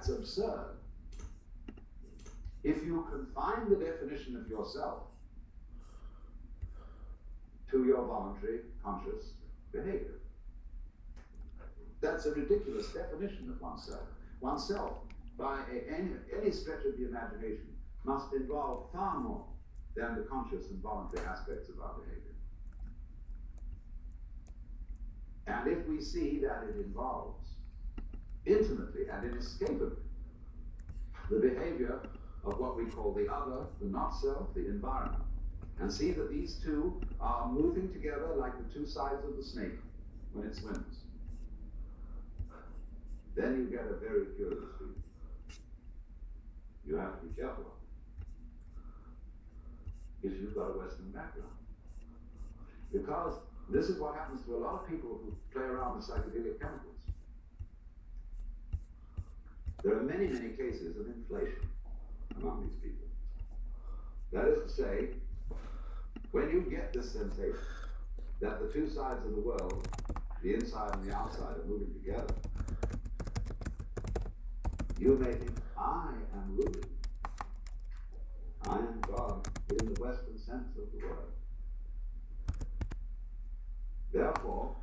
that's absurd. If you confine the definition of yourself to your voluntary, conscious behavior, that's a ridiculous definition of oneself. Oneself, by any stretch of the imagination, must involve far more than the conscious and voluntary aspects of our behavior. And if we see that it involves intimately and inescapably the behavior of what we call the other, the not self, the environment, and see that these two are moving together like the two sides of the snake when it swims, then you get a very curious feeling. You have to be careful if you've got a Western background. Because this is what happens to a lot of people who play around with psychedelic chemicals. There are many, many cases of inflation among these people. That is to say, when you get this sensation that the two sides of the world, the inside and the outside, are moving together, you may think, I am ruling. I am God in the Western sense of the word. Therefore,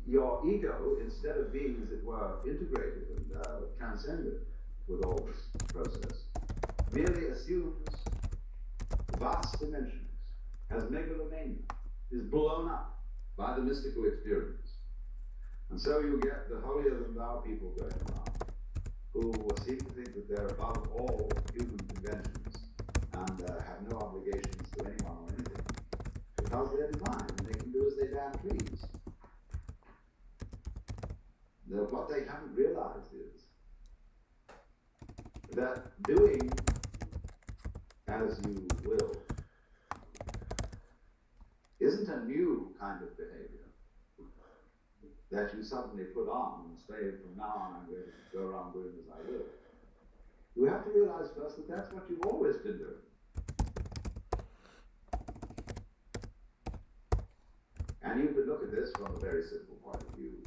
your ego, instead of being, as it were, integrated and transcended with all this process, merely assumes vast dimensions, has megalomania, is blown up by the mystical experience. And so you get the holier-than-thou people going around, who seem to think that they're above all human conventions and have no obligations to anyone or anything, because they're divine and they can do as they damn please. What they haven't realized is that doing as you will isn't a new kind of behavior that you suddenly put on and say, from now on I'm going to go around doing as I will. You have to realize first that that's what you've always been doing. And you can look at this from a very simple point of view.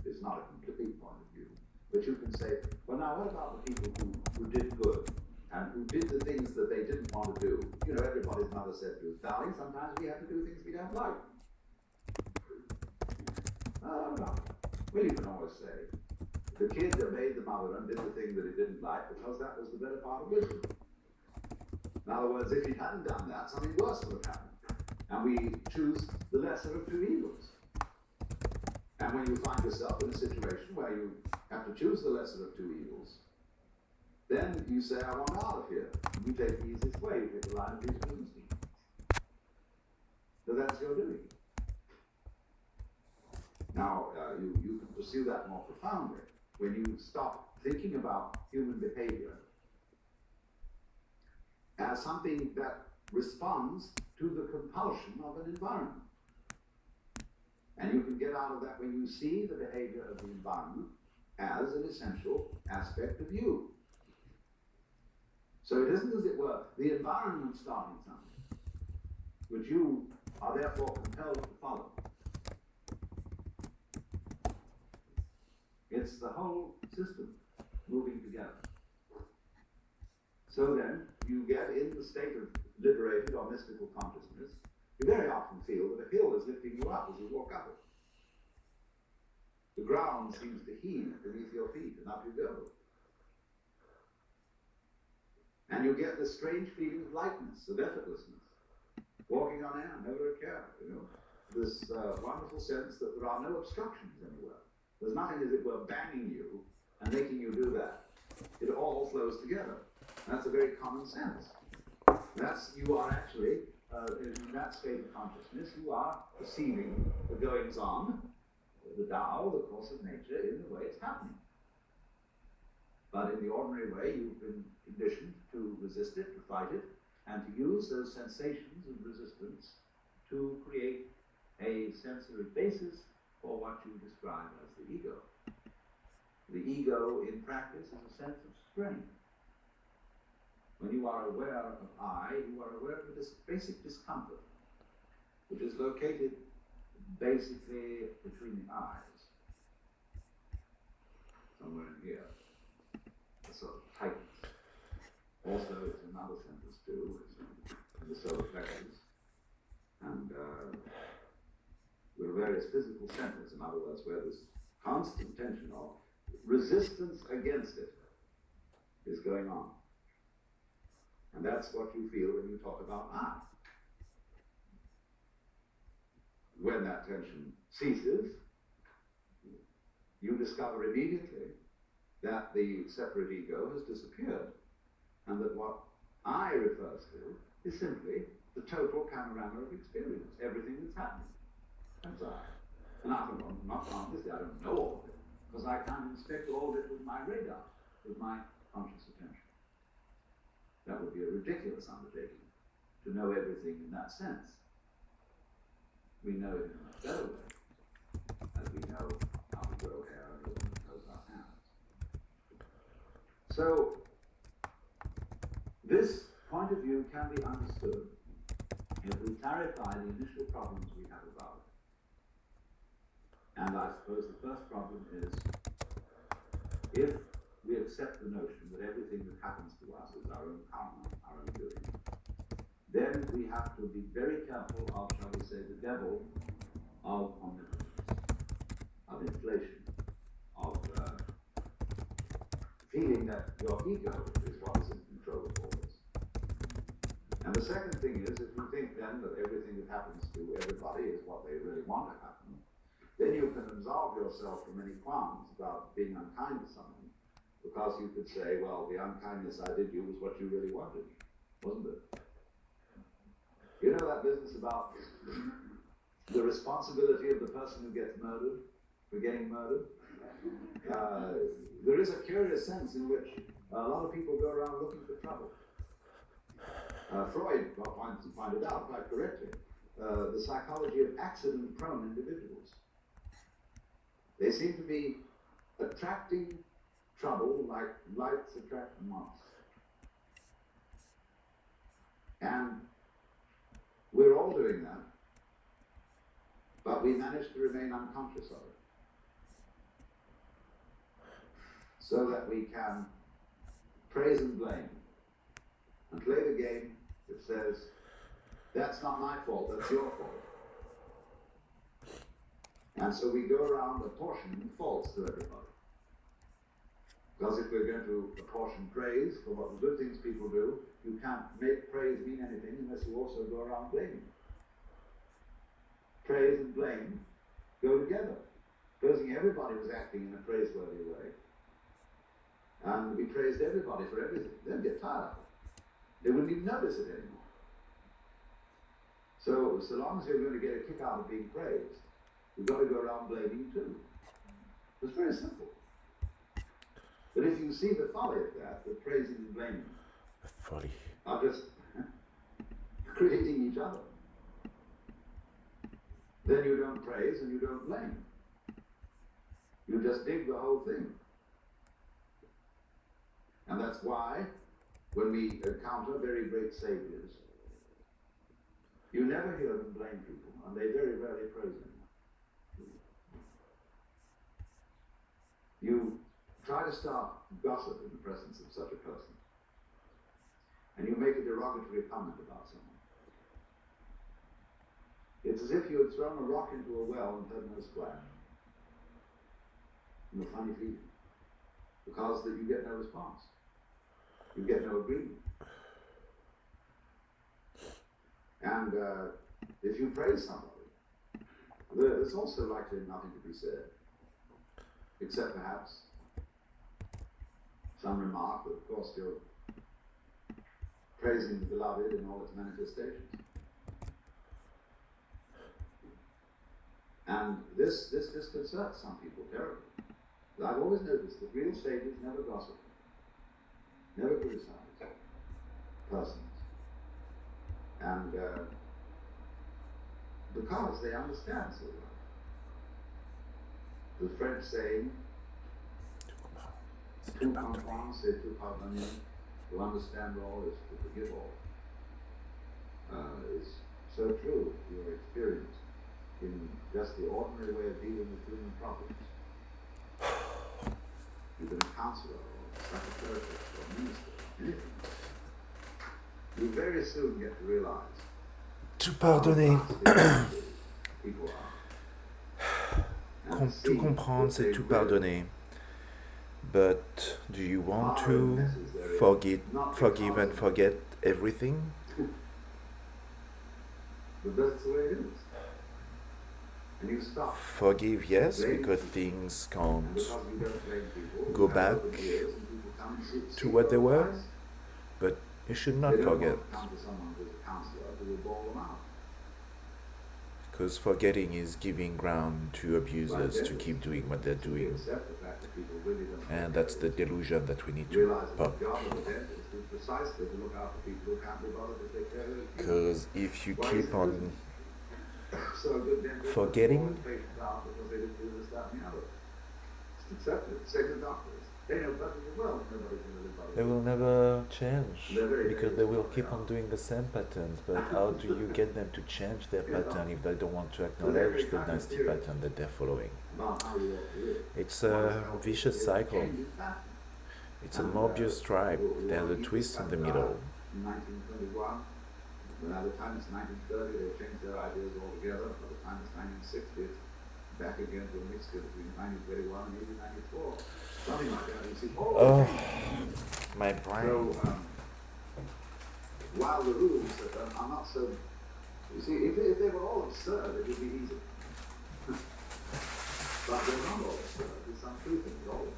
It's not a complete point of view. But you can say, well now what about the people who did good and who did the things that they didn't want to do? You know, everybody's mother said to us, darling, sometimes we have to do things we don't like. Oh, no. Well, you can always say, the kid obeyed the mother and did the thing that he didn't like because that was the better part of wisdom. In other words, if he hadn't done that, something worse would have happened. And we choose the lesser of two evils. And when you find yourself in a situation where you have to choose the lesser of two evils, then you say, I want out of here. You take the easiest way, you take the line of least resistance. So that's your doing. Now, you can pursue that more profoundly when you stop thinking about human behavior as something that responds to the compulsion of an environment. And you can get out of that when you see the behavior of the environment as an essential aspect of you. So it isn't, as it were, the environment starting something, which you are therefore compelled to follow. It's the whole system moving together. So then, you get in the state of liberated or mystical consciousness, you very often feel that a hill is lifting you up as you walk up it. The ground seems to heave beneath your feet, and up you go. And you get this strange feeling of lightness, of effortlessness, walking on air, never a care, you know. This wonderful sense that there are no obstructions anywhere. There's nothing, as it were, banging you and making you do that. It all flows together. And that's a very common sense. You are actually, in that state of consciousness, you are perceiving the goings-on, the Tao, the course of nature, in the way it's happening. But in the ordinary way, you've been conditioned to resist it, to fight it, and to use those sensations of resistance to create a sensory basis for what you describe as the ego. The ego, in practice, is a sense of strain. When you are aware of I, you are aware of this basic discomfort, which is located basically between the eyes, somewhere in here. sort of tightness. Also, it's in other centers too, it's in the solar plexus. And there are various physical centers, in other words, where this constant tension of resistance against it is going on. And that's what you feel when you talk about I. When that tension ceases, you discover immediately that the separate ego has disappeared, and that what I refers to is simply the total panorama of experience, everything that's happening. That's I. And obviously I don't know all of it, because I can't inspect all of it with my radar, with my conscious attention. That would be a ridiculous undertaking, to know everything in that sense. We know it in a much better way, as we know how to grow hair and close our hands. So, this point of view can be understood if we clarify the initial problems we have about it. And I suppose the first problem is, if we accept the notion that everything that happens to us is our own karma, our own doing, then we have to be very careful of, shall we say, the devil of omnipotence, of inflation, of feeling that your ego is what is in control of all this. And the second thing is, if you think then that everything that happens to everybody is what they really want to happen, then you can absolve yourself from any qualms about being unkind to someone, because you could say, well, the unkindness I did you was what you really wanted, wasn't it? You know that business about the responsibility of the person who gets murdered for getting murdered? There is a curious sense in which a lot of people go around looking for trouble. Freud pointed out quite correctly the psychology of accident-prone individuals. They seem to be attracting trouble like lights attract moths. And we're all doing that, but we manage to remain unconscious of it, so that we can praise and blame and play the game that says, that's not my fault, that's your fault. And so we go around apportioning faults to everybody. Because if we're going to apportion praise for what the good things people do, you can't make praise mean anything unless you also go around blaming. Praise and blame go together. Supposing everybody was acting in a praiseworthy way, and we praised everybody for everything, they'd get tired of it. They wouldn't even notice it anymore. So long as you're going to get a kick out of being praised, you've got to go around blaming too. It's very simple. But if you see the folly of that, the praising and blaming are just creating each other, then you don't praise and you don't blame. You just dig the whole thing. And that's why, when we encounter very great saviors, you never hear them blame people, and they very rarely praise them. You try to start gossip in the presence of such a person, and you make a derogatory comment about someone. It's as if you had thrown a rock into a well and heard no splash. And a funny feeling, because that you get no response. You get no agreement. And if you praise somebody, there's also likely nothing to be said, except perhaps some remark that, of course, you're praising the beloved in all its manifestations. And this disconcerts some people terribly. But I've always noticed that real sages never gossip, never criticize persons. And because they understand so well. The French saying, tout comprendre, c'est tout pardonner, to understand all is to forgive all, is so true to your experience in just the ordinary way of dealing with human problems. You've been a counselor or a psychotherapist very soon get to realize Tout pardonner. people are. Tout comprendre, c'est tout pardonner. But do you want to forgive and forget everything? But that's the way it is. And you stop. Forgive, yes, because things can't go back to what they were, but you should not forget. Because forgetting is giving ground to abusers to keep doing what they're doing. And that's the delusion that we need to pop. Because if you keep on forgetting, they will never change, because they will keep on doing the same patterns. But how do you get them to change their pattern if they don't want to acknowledge the nasty pattern that they're following? It's a vicious cycle. It's a Mobius stripe. There's a twist in the middle. In 1921, by the time it's 1930, they changed their ideas altogether. By the time it's 1960, it's back again to a mixture between 1931 and 1894. Something like that. You see, my brain. So, while the rules are not so, you see, if they were all absurd, it would be easy. But they're not all absurd. There's some truth in all of it.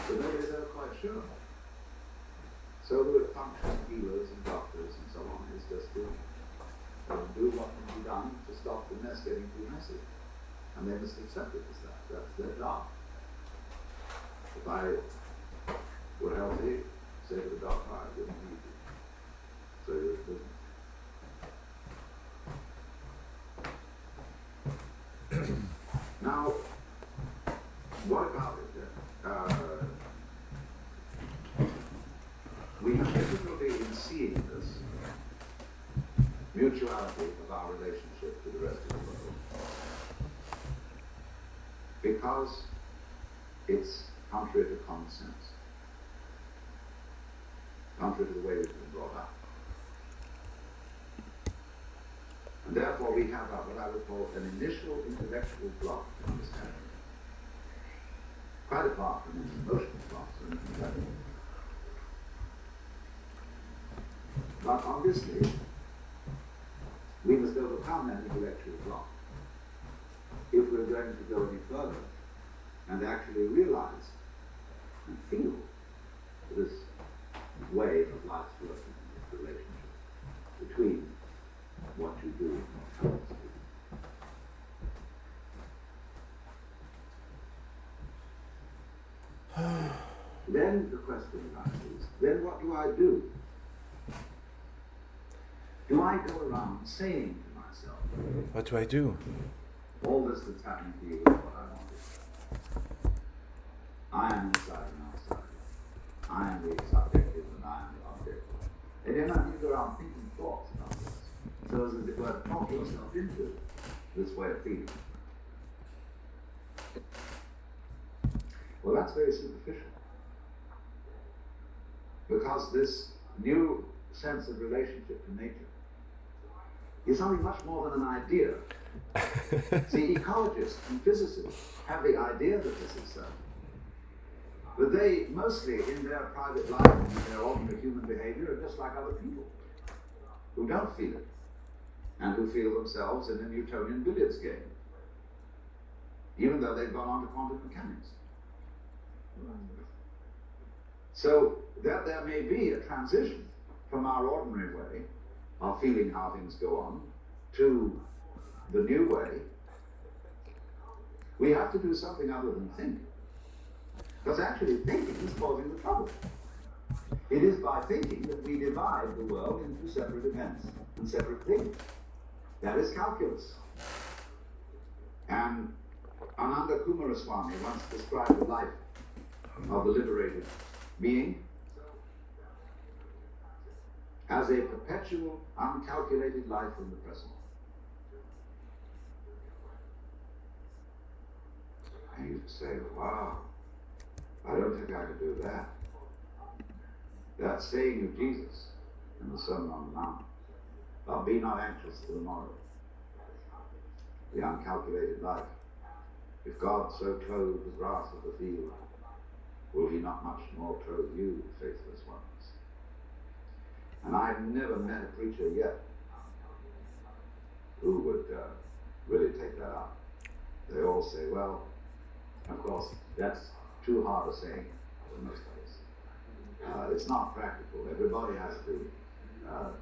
So nobody's ever quite sure. So the function of healers and doctors and so on is just to do what can be done to stop the mess getting too messy. And they must accept it as that. That's their job. If I were healthy, say to the doctor, I wouldn't need you. So you're business. Now, what about it then? We have difficulty in seeing this mutuality of our relationship to the rest of the world because it's contrary to common sense, contrary to the way we've been brought up. And therefore we have what I would call an initial intellectual block to understanding, quite apart from its emotional blocks and intellectual. But obviously, we must overcome that intellectual block if we're going to go any further and actually realize and feel this way of life's working, this relationship between what you do and what others do. Then the question arises, then what do I do? Do I go around saying to myself, what do I do? All this that's happening to you is what I wanted. I am inside and outside. I am the subjective and I am the objective. And then you go around thinking thoughts about this. So as it were, talk yourself into this way of feeling. Well, that's very superficial. Because this new sense of relationship to nature is something much more than an idea. See, ecologists and physicists have the idea that this is so. But they mostly, in their private life and in their ordinary human behavior, are just like other people who don't feel it and who feel themselves in a Newtonian billiards game, even though they've gone on to quantum mechanics. So that there may be a transition from our ordinary way of feeling how things go on to the new way, we have to do something other than think. Because actually thinking is causing the trouble. It is by thinking that we divide the world into separate events and separate things. That is calculus. And Ananda Kumaraswamy once described the life of the liberated being as a perpetual, uncalculated life in the present. And you say, wow, I don't think I could do that. That saying of Jesus, in the Sermon on the Mount. But be not anxious for the morrow, the uncalculated life. If God so clothe the grass of the field, will he not much more clothe you, faithless ones? And I've never met a preacher yet who would really take that up. They all say, well, of course, that's too hard a saying for most of us. It's not practical. Everybody has to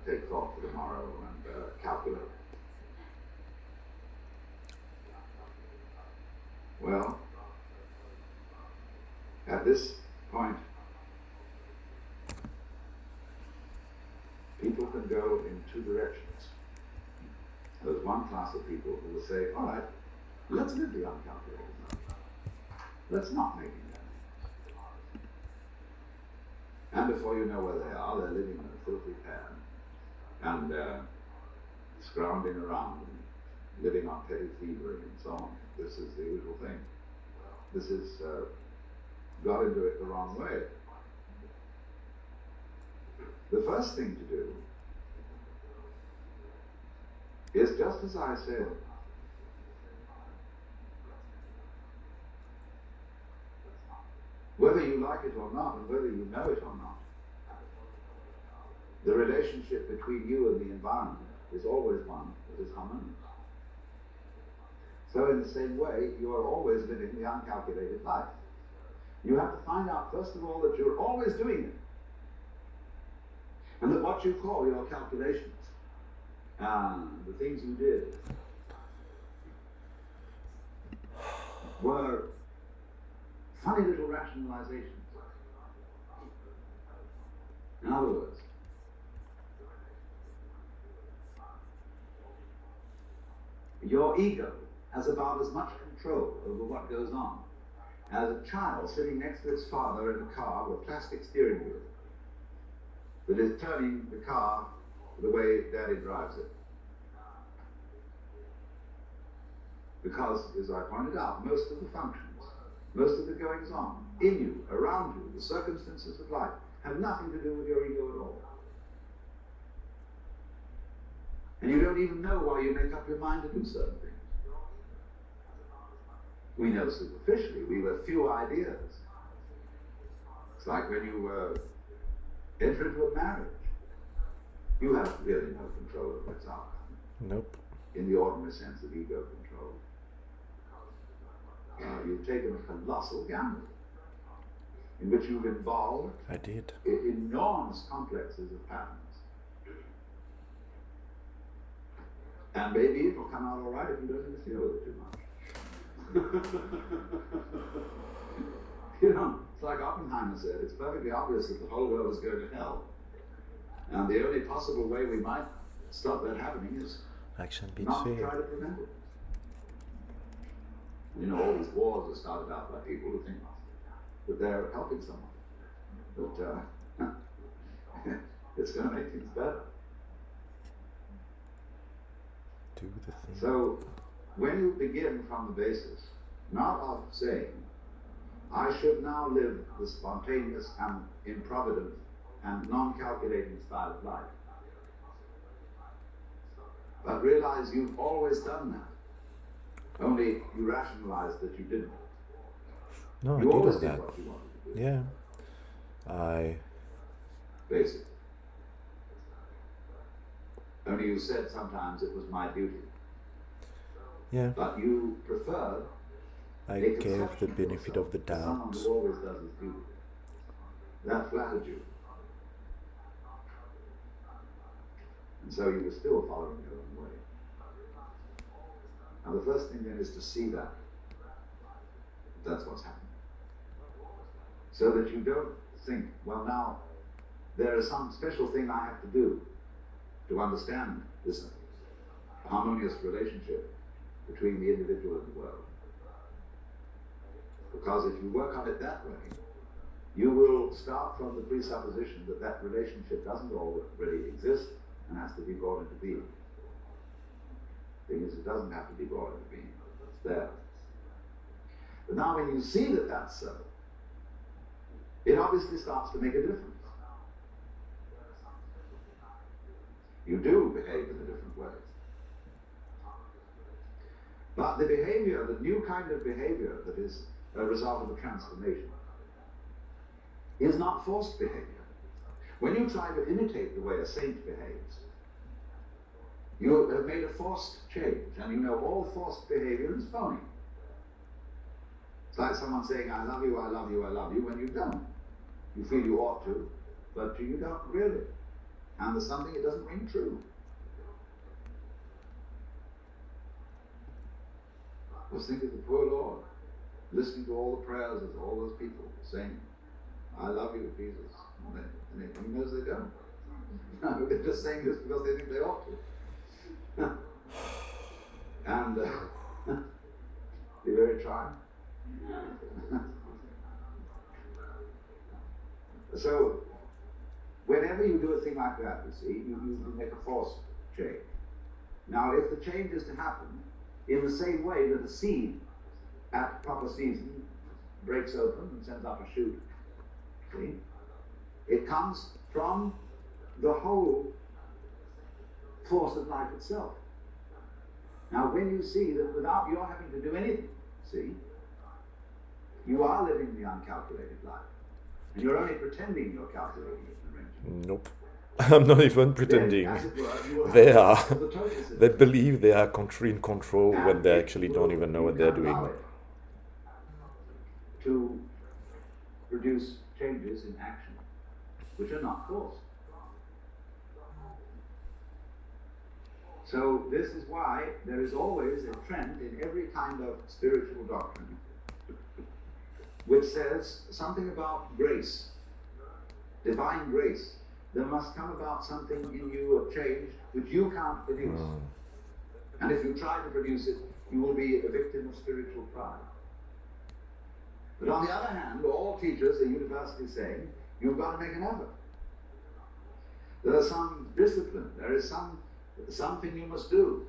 take thought for tomorrow and calculate. Well, at this point, people can go in two directions. There's one class of people who will say, all right, let's live the uncalculated life. Let's not make it that. And before you know where they are, they're living in a filthy pan and scrounging around and living on petty thievery and so on. This is the usual thing. This is got into it the wrong way. The first thing to do is just as I said. Whether you like it or not, and whether you know it or not, the relationship between you and the environment is always one that is harmonious. So in the same way, you are always living the uncalculated life. You have to find out, first of all, that you're always doing it. And that what you call your calculations, the things you did, were funny little rationalizations. In other words, your ego has about as much control over what goes on as a child sitting next to its father in a car with a plastic steering wheel that is turning the car the way Daddy drives it. Because, as I pointed out, most of the functions, most of the goings on in you, around you, the circumstances of life, have nothing to do with your ego at all. And you don't even know why you make up your mind to do certain things. We know superficially, we have few ideas. It's like when you enter into a marriage, you have really no control over its outcome. Nope. In the ordinary sense of ego control. You've taken a colossal gamble in which you've involved enormous complexes of patterns. And maybe it'll come out all right if you don't interfere with it too much. You know, it's like Oppenheimer said, it's perfectly obvious that the whole world is going to hell. And the only possible way we might stop that happening is action beats not fear. try to prevent it. You know, all these wars are started out by people who think that they're helping someone. But it's going to make things better. Do the thing. So, when you begin from the basis, not of saying, I should now live the spontaneous and improvident and non-calculating style of life, but realize you've always done that. Only you rationalized that you didn't. No, you I always did did that. what you wanted to do. Yeah. Basically. Only you said sometimes it was my duty. Yeah. But you preferred I gave the benefit of the doubt. Someone who always does his duty. That flattered you. And so you were still following your own way. Now the first thing then is to see that. That's what's happening. So that you don't think, well now, there is some special thing I have to do to understand this harmonious relationship between the individual and the world. Because if you work on it that way, you will start from the presupposition that that relationship doesn't already exist and has to be brought into being. The thing is, it doesn't have to be brought into being. It's there. But now when you see that that's so, it obviously starts to make a difference. You do behave in a different way. But the behavior, the new kind of behavior that is a result of a transformation, is not forced behavior. When you try to imitate the way a saint behaves, you have made a forced change, and you know all forced behavior is phony. It's like someone saying, I love you, I love you, I love you, when you don't. You feel you ought to, but you don't really. And there's something that doesn't ring true. Just think of the poor Lord, listening to all the prayers of all those people saying, I love you, Jesus. And he knows they don't. No, they're just saying this because they think they ought to. And be very trying. So, whenever you do a thing like that, you see, you make a forced change. Now, if the change is to happen in the same way that a seed at proper season breaks open and sends up a shoot, see, it comes from the whole force of life itself. Now, when you see that without your having to do anything, see, you are living the uncalculated life. And you're only pretending you're calculating it and arranging it. Nope. I'm not even pretending. Then, as it were, They are. the total They believe they are in control when they actually don't even know what they're doing. To produce changes in action, which are not forced. So this is why there is always a trend in every kind of spiritual doctrine which says something about grace, divine grace. There must come about something in you of change which you can't produce. And if you try to produce it, you will be a victim of spiritual pride. But on the other hand, all teachers are universally saying, you've got to make an effort. There is some discipline, there is something you must do.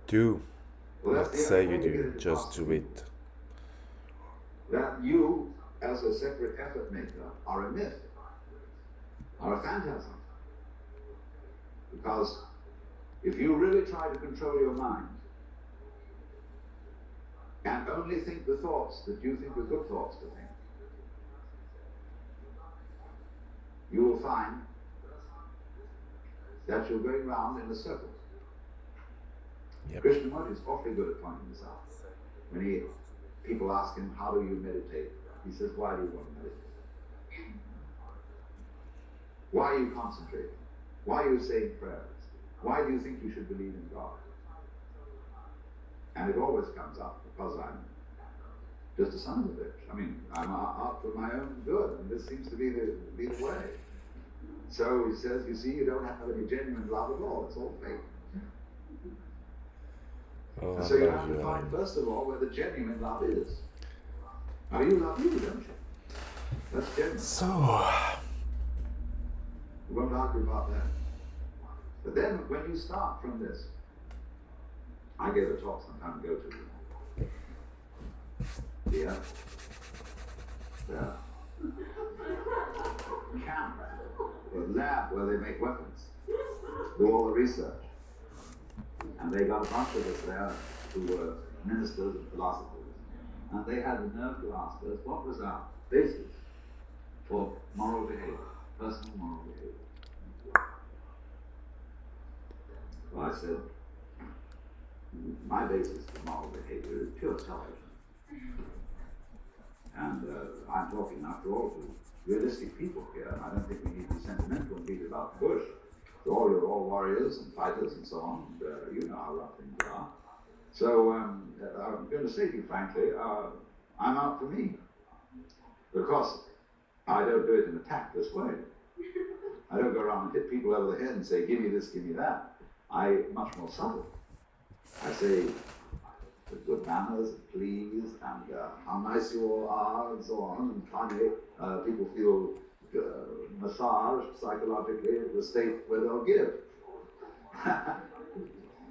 Do. Well, Not say you do, just do it. That you, as a separate effort maker, are a myth, are a phantasm. Because if you really try to control your mind and only think the thoughts that you think are good thoughts to think, you will find that you're going round in a circle. Yep. Krishnamurti is awfully good at pointing this out. When people ask him, how do you meditate? He says, why do you want to meditate? Why are you concentrating? Why are you saying prayers? Why do you think you should believe in God? And it always comes up because I'm just a son of a bitch. I mean, I'm out for my own good, and this seems to be the way. So he says, you see, you don't have any genuine love at all. It's all fake. Oh, so you have to find, first of all, where the genuine love is. Now, you love you, don't you? That's genuine. So, We won't argue about that. But then, when you start from this, I gave a talk some time ago to the camp, the lab where they make weapons, do all the research. And they got a bunch of us there who were ministers and philosophers. And they had the nerve to ask us, what was our basis for moral behavior, personal moral behavior? Well, I said, my basis for moral behavior is pure selfishness. And I'm talking, after all, to realistic people here. I don't think we need to be sentimental and beat about the bush. You're all warriors and fighters and so on, and you know how rough things are. So I'm going to say to you frankly, I'm out for me. Because I don't do it in a tactless way. I don't go around and hit people over the head and say, give me this, give me that. I'm much more subtle. I say, with good manners, please, and how nice you all are, and so on, and finally people feel massaged psychologically into the state where they'll give.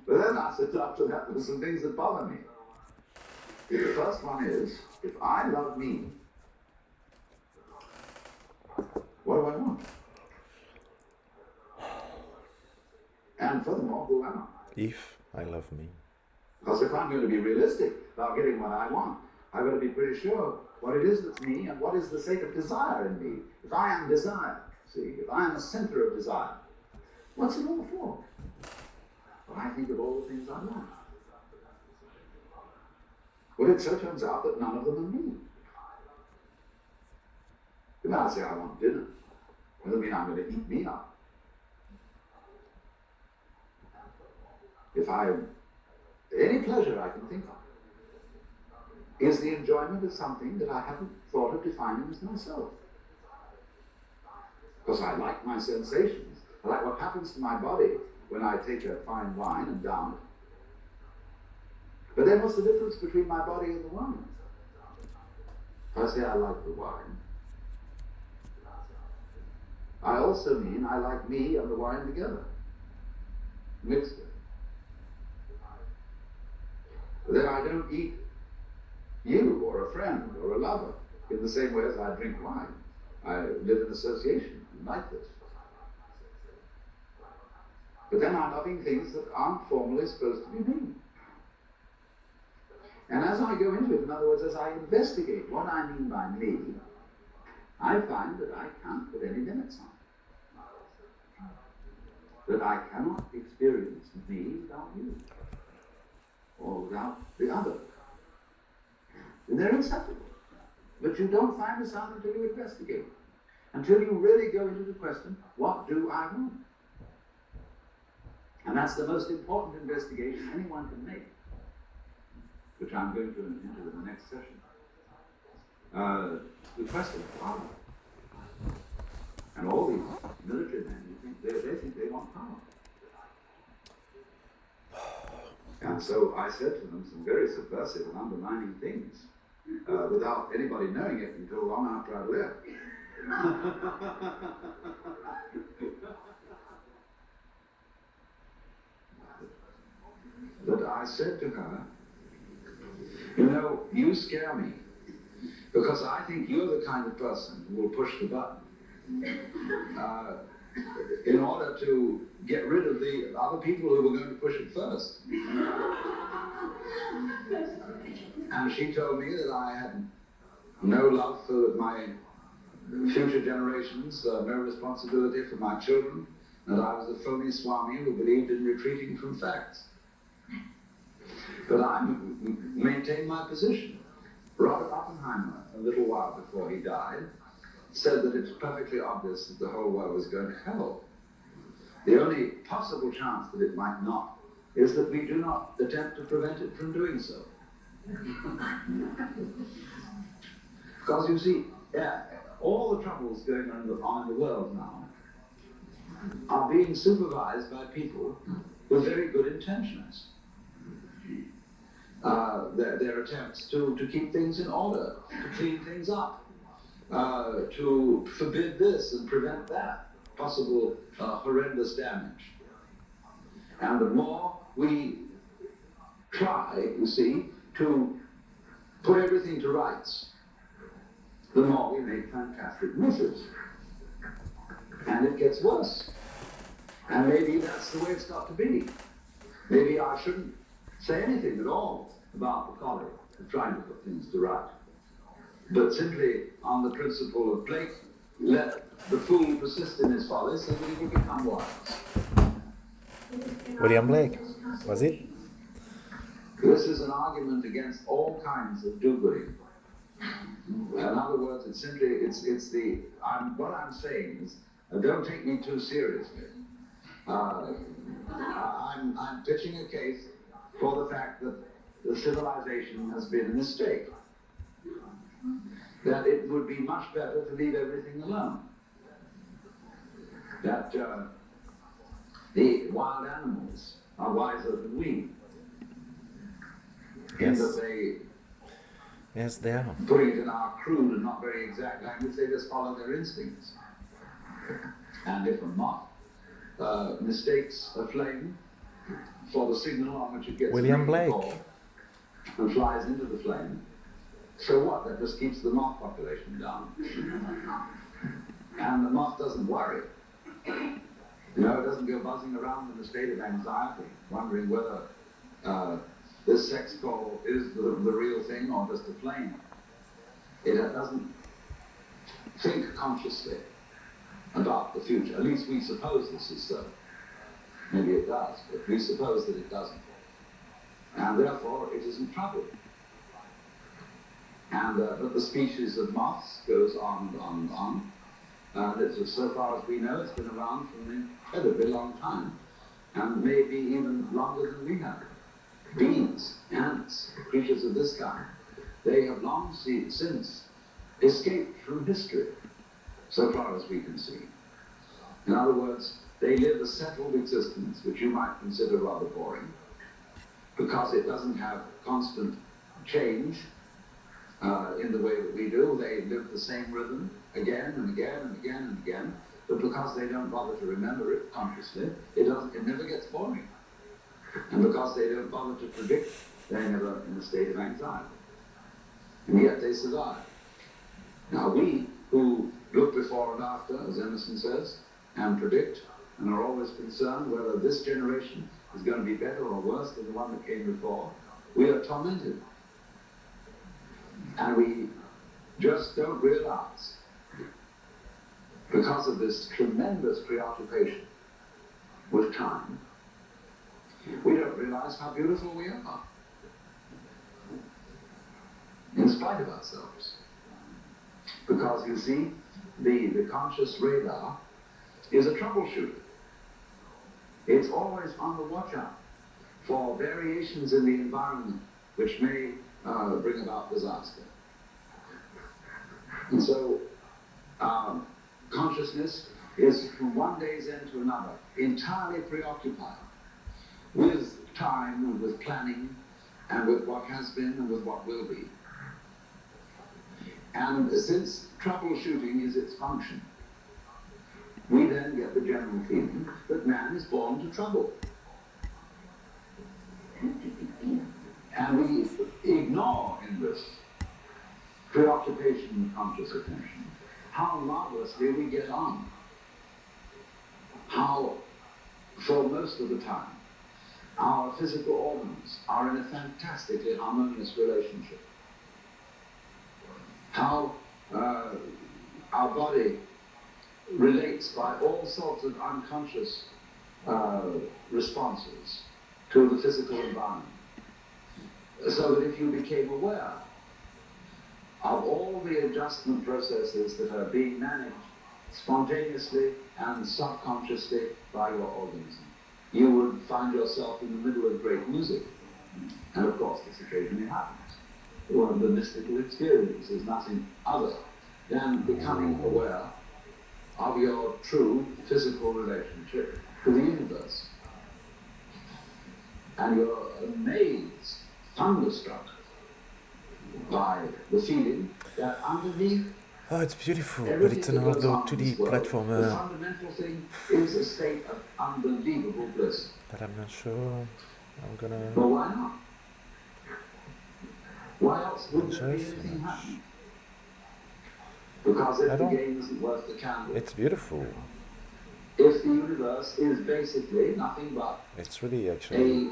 But then I said after that, there's some things that bother me. The first one is, if I love me, what do I want? furthermore, who am I? If I love me. Because if I'm going to be realistic about getting what I want, I've got to be pretty sure what it is that's me and what is the sake of desire in me. If I am desire, see, if I am the center of desire, what's it all for? Well, I think of all the things I want. Well, it so turns out that none of them are me. If I say I want dinner, it doesn't mean I'm going to eat me up. If any pleasure I can think of is the enjoyment of something that I haven't thought of defining as myself. Because I like my sensations. I like what happens to my body when I take a fine wine and down it. But then what's the difference between my body and the wine? If I say I like the wine, I also mean I like me and the wine together, mixed it. Then I don't eat you or a friend or a lover in the same way as I drink wine. I live in association like this. But then I'm loving things that aren't formally supposed to be me. And as I go into it, in other words, as I investigate what I mean by me, I find that I can't put any limits on it. That I cannot experience me without you, or without the other. And they're inseparable. But you don't find this out until you investigate. Until you really go into the question, what do I want? And that's the most important investigation anyone can make, which I'm going to into in the next session. The question of power. And all these military men, they think they want power. And so I said to them some very subversive and undermining things, without anybody knowing it until long after I left. But I said to her, you know, you scare me, because I think you're the kind of person who will push the button in order to get rid of the other people who were going to push it first. And she told me that I had no love for my future generations, no responsibility for my children, that I was a phony Swami who believed in retreating from facts. But I maintained my position. Robert Oppenheimer, a little while before he died, said that it's perfectly obvious that the whole world was going to hell. The only possible chance that it might not is that we do not attempt to prevent it from doing so. Because you see, all the troubles going on in the world now are being supervised by people with very good intentions. Their attempts to keep things in order, to clean things up, to forbid this and prevent that possible horrendous damage. And the more we try, you see, to put everything to rights, the more we make fantastic misses. And it gets worse. And maybe that's the way it's got to be. Maybe I shouldn't say anything at all about the folly of trying to put things to right, but simply on the principle of Blake, let the fool persist in his folly so that he will become wise. William Blake, was it? This is an argument against all kinds of do-gooding. In other words, it's simply, what I'm saying is, don't take me too seriously. I'm pitching a case for the fact that the civilization has been a mistake. That it would be much better to leave everything alone. That the wild animals are wiser than we. Yes. In that Yes, they are. putting it in our crude and not very exact language, they just follow their instincts. And if a moth mistakes a flame for the signal on which it gets William Blake. And flies into the flame, so what? That just keeps the moth population down. And the moth doesn't worry You know, it doesn't go buzzing around in a state of anxiety, wondering whether this sex call is the real thing or just a flame. It doesn't think consciously about the future. At least we suppose this is so. Maybe it does, but we suppose that it doesn't. And therefore, it is in trouble. And but the species of moths goes on and on and on. And so far as we know, it's been around for an incredibly long time, and maybe even longer than we have. Bees, ants, creatures of this kind, they have long since escaped from history, so far as we can see. In other words, they live a settled existence, which you might consider rather boring, because it doesn't have constant change in the way that we do. They live the same rhythm again and again and again and again, but because they don't bother to remember it consciously, it never gets boring. And because they don't bother to predict, they're never in a state of anxiety. And yet they survive. Now we, who look before and after, as Emerson says, and predict, and are always concerned whether this generation is going to be better or worse than the one that came before, we are tormented. And we just don't realize, because of this tremendous preoccupation with time, we don't realize how beautiful we are, in spite of ourselves. Because you see, the conscious radar is a troubleshooter. It's always on the watch out for variations in the environment which may bring about disaster. And so consciousness is from one day's end to another entirely preoccupied with time and with planning and with what has been and with what will be. And since troubleshooting is its function, we then get the general feeling that man is born to trouble. And we ignore in this preoccupation and conscious attention how marvelously we get on. How, for most of the time, our physical organs are in a fantastically harmonious relationship. How our body relates by all sorts of unconscious responses to the physical environment. So that if you became aware of all the adjustment processes that are being managed spontaneously and subconsciously by your organism, you would find yourself in the middle of great music. And of course this occasionally happens. One of the mystical experiences is nothing other than becoming aware of your true physical relationship to the universe. And you're amazed, thunderstruck by the feeling that underneath it's beautiful, but it's an although 2D platform. The fundamental thing is a state of unbelievable bliss. But I'm not sure I'm gonna... Well, why not? Why else would there be anything happening? Because if the game isn't worth the candle. It's beautiful. If the universe is basically nothing but it's really actually a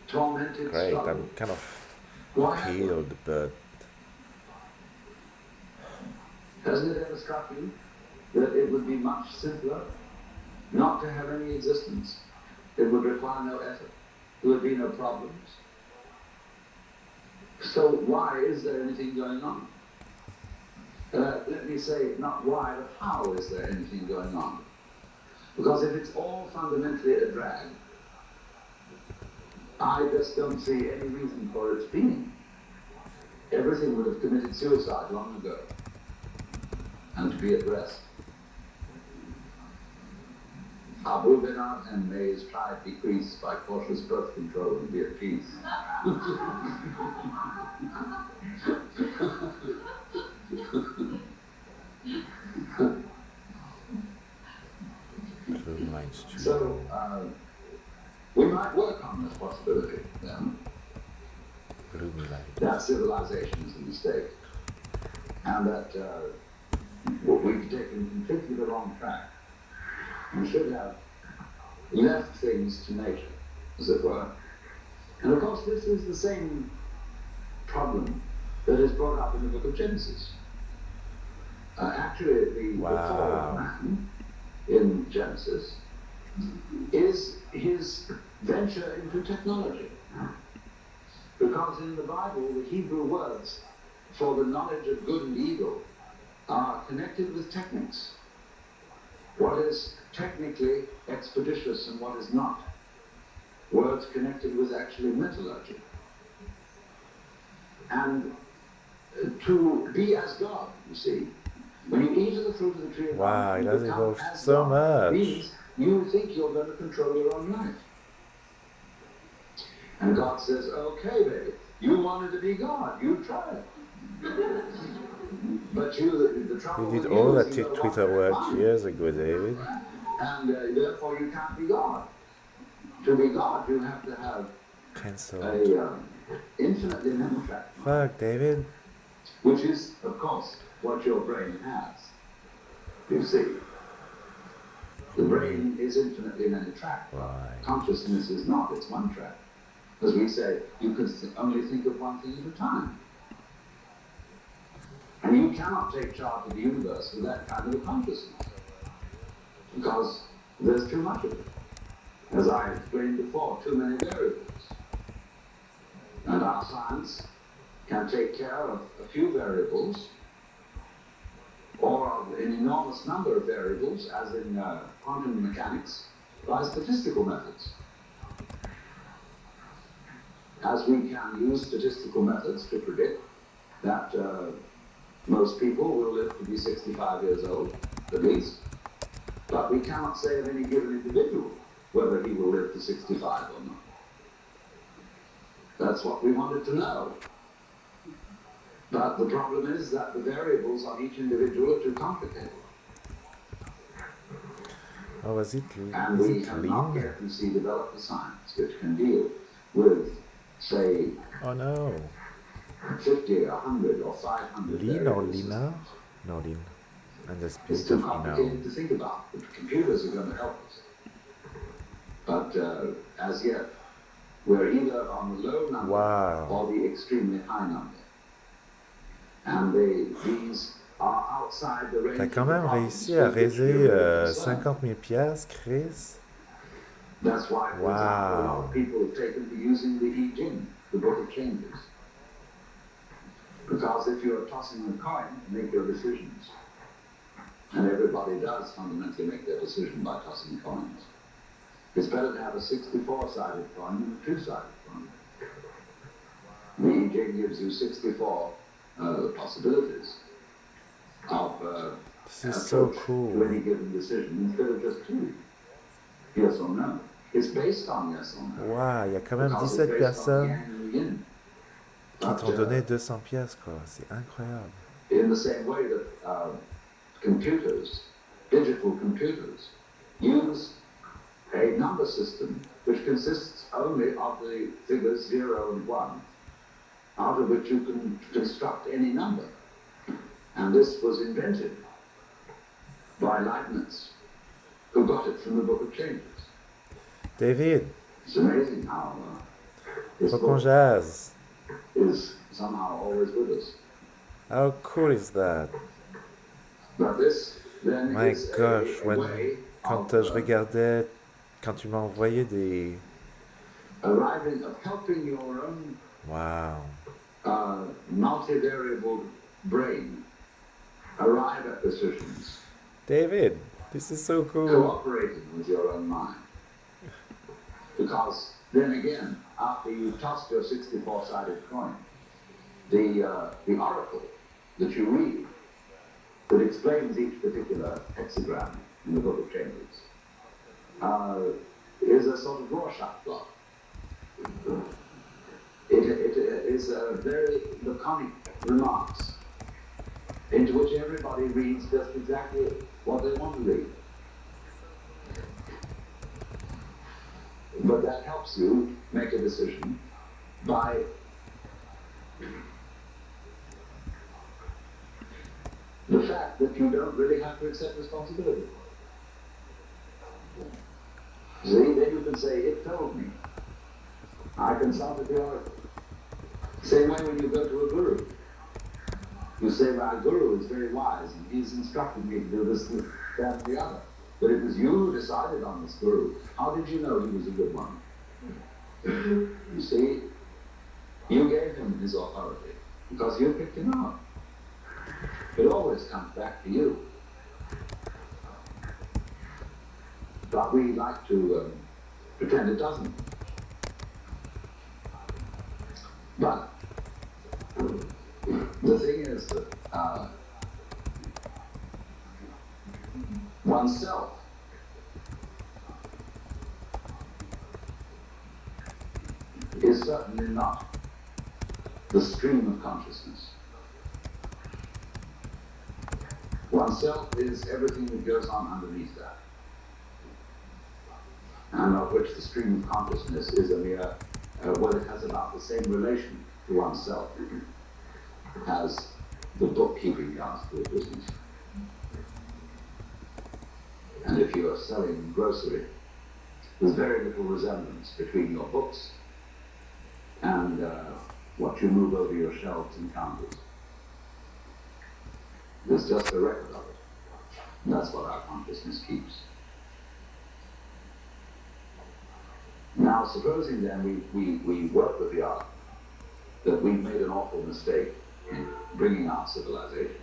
tormented great. struggle. I'm kind of appealed, but hasn't it ever struck you that it would be much simpler not to have any existence? It would require no effort. There would be no problems. So why is there anything going on? Let me say, not why, but how is there anything going on? Because if it's all fundamentally a drag, I just don't see any reason for its being. Everything would have committed suicide long ago, and to be at rest. Abu Benard and May's tried decrease by cautious birth control and be at peace. So, we might work on this possibility then. That civilization is a mistake, and that we've taken completely the wrong track. We should have left things to nature, as it were. And of course, this is the same problem that is brought up in the book of Genesis. Actually, the fall of man in Genesis is his venture into technology. Because in the Bible, the Hebrew words for the knowledge of good and evil are connected with techniques. What is technically expeditious and what is not. Words connected with actually metallurgy. And to be as God, you see, when you eat of the fruit of the tree of life, Wow, it has become evolved as so God, much. means you think you're going to control your own life. And God says, okay, baby, you wanted to be God, you try it. But the trouble You did with all you that is you don't Twitter want work to years ago, David. and therefore you can't be God. To be God, you have to have Cancelled. a infinitely many track mind, Fuck, David. which is, of course, what your brain has. You see, the brain is infinitely many track. Right. Consciousness is not; it's one track. As we say, you can only think of one thing at a time. And you cannot take charge of the universe with that kind of a consciousness, because there's too much of it. As I explained before, too many variables. And our science can take care of a few variables, or an enormous number of variables, as in quantum mechanics, by statistical methods. As we can use statistical methods to predict that most people will live to be 65 years old, at least. But we cannot say of any given individual whether he will live to 65 or not. That's what we wanted to know. But the problem is that the variables on each individual are too complicated. Oh, was it And we have not lean? yet, you see, developed a science which can deal with, say, Oh no. 50, 100, or 500 Lean or variables. Lina? No, Lean. And the It's spirit too of Lina. complicated to think about. The computers are going to help us. But as yet, we're either on the low number or the extremely high number. And these are outside the range. T'as quand même réussi à raiser 50 000 piastres, Chris. That's why, for example, a lot of people have taken to using the I Ching, the Book of Changes. Because if you're tossing a coin, you make your decisions. And everybody does fundamentally make their decision by tossing coins. It's better to have a 64-sided coin than a 2-sided coin. The I Ching gives you 64 possibilities of to any given decision instead of just 2. Yes or no. It's based on yes or no. Wow, il y a quand même 17 personnes qui t'ont donné 200 piastres, quoi. C'est incroyable. In the same way that computers, digital computers, use a number system which consists only of the figures 0 and 1, out of which you can construct any number. And this was invented by Leibniz, who got it from the Book of Changes. David, it's amazing how this faut qu'on book jase. is somehow always with us. How cool is that? But this then My is gosh, a way quand of, je regardais, quand tu m'as envoyé des... arriving of helping your own Wow. multivariable brain arrive at decisions. David, this is so cool. Cooperating with your own mind. Because then again, after you've tossed your 64-sided coin, the oracle that you read that explains each particular hexagram in the Book of Changes is a sort of Rorschach block. It is a very laconic remarks into which everybody reads just exactly what they want to read. But that helps you make a decision by the fact that you don't really have to accept responsibility. See, then you can say, it told me. I consulted the oracle. Same way when you go to a guru. You say, well, our guru is very wise, and he's instructed me to do this, that, and the other. But it was you who decided on this guru. How did you know he was a good one? You see, you gave him his authority because you picked him out. It always comes back to you. But we like to pretend it doesn't. But the thing is that oneself is certainly not the stream of consciousness. Oneself is everything that goes on underneath that, and of which the stream of consciousness is a mere, well, it has about the same relation to oneself as the bookkeeping does to a business. And if you are selling grocery, there's very little resemblance between your books and what you move over your shelves and counters. There's just a record of it. And that's what our consciousness keeps. Now, supposing then we work with the art that we've made an awful mistake in bringing out civilization.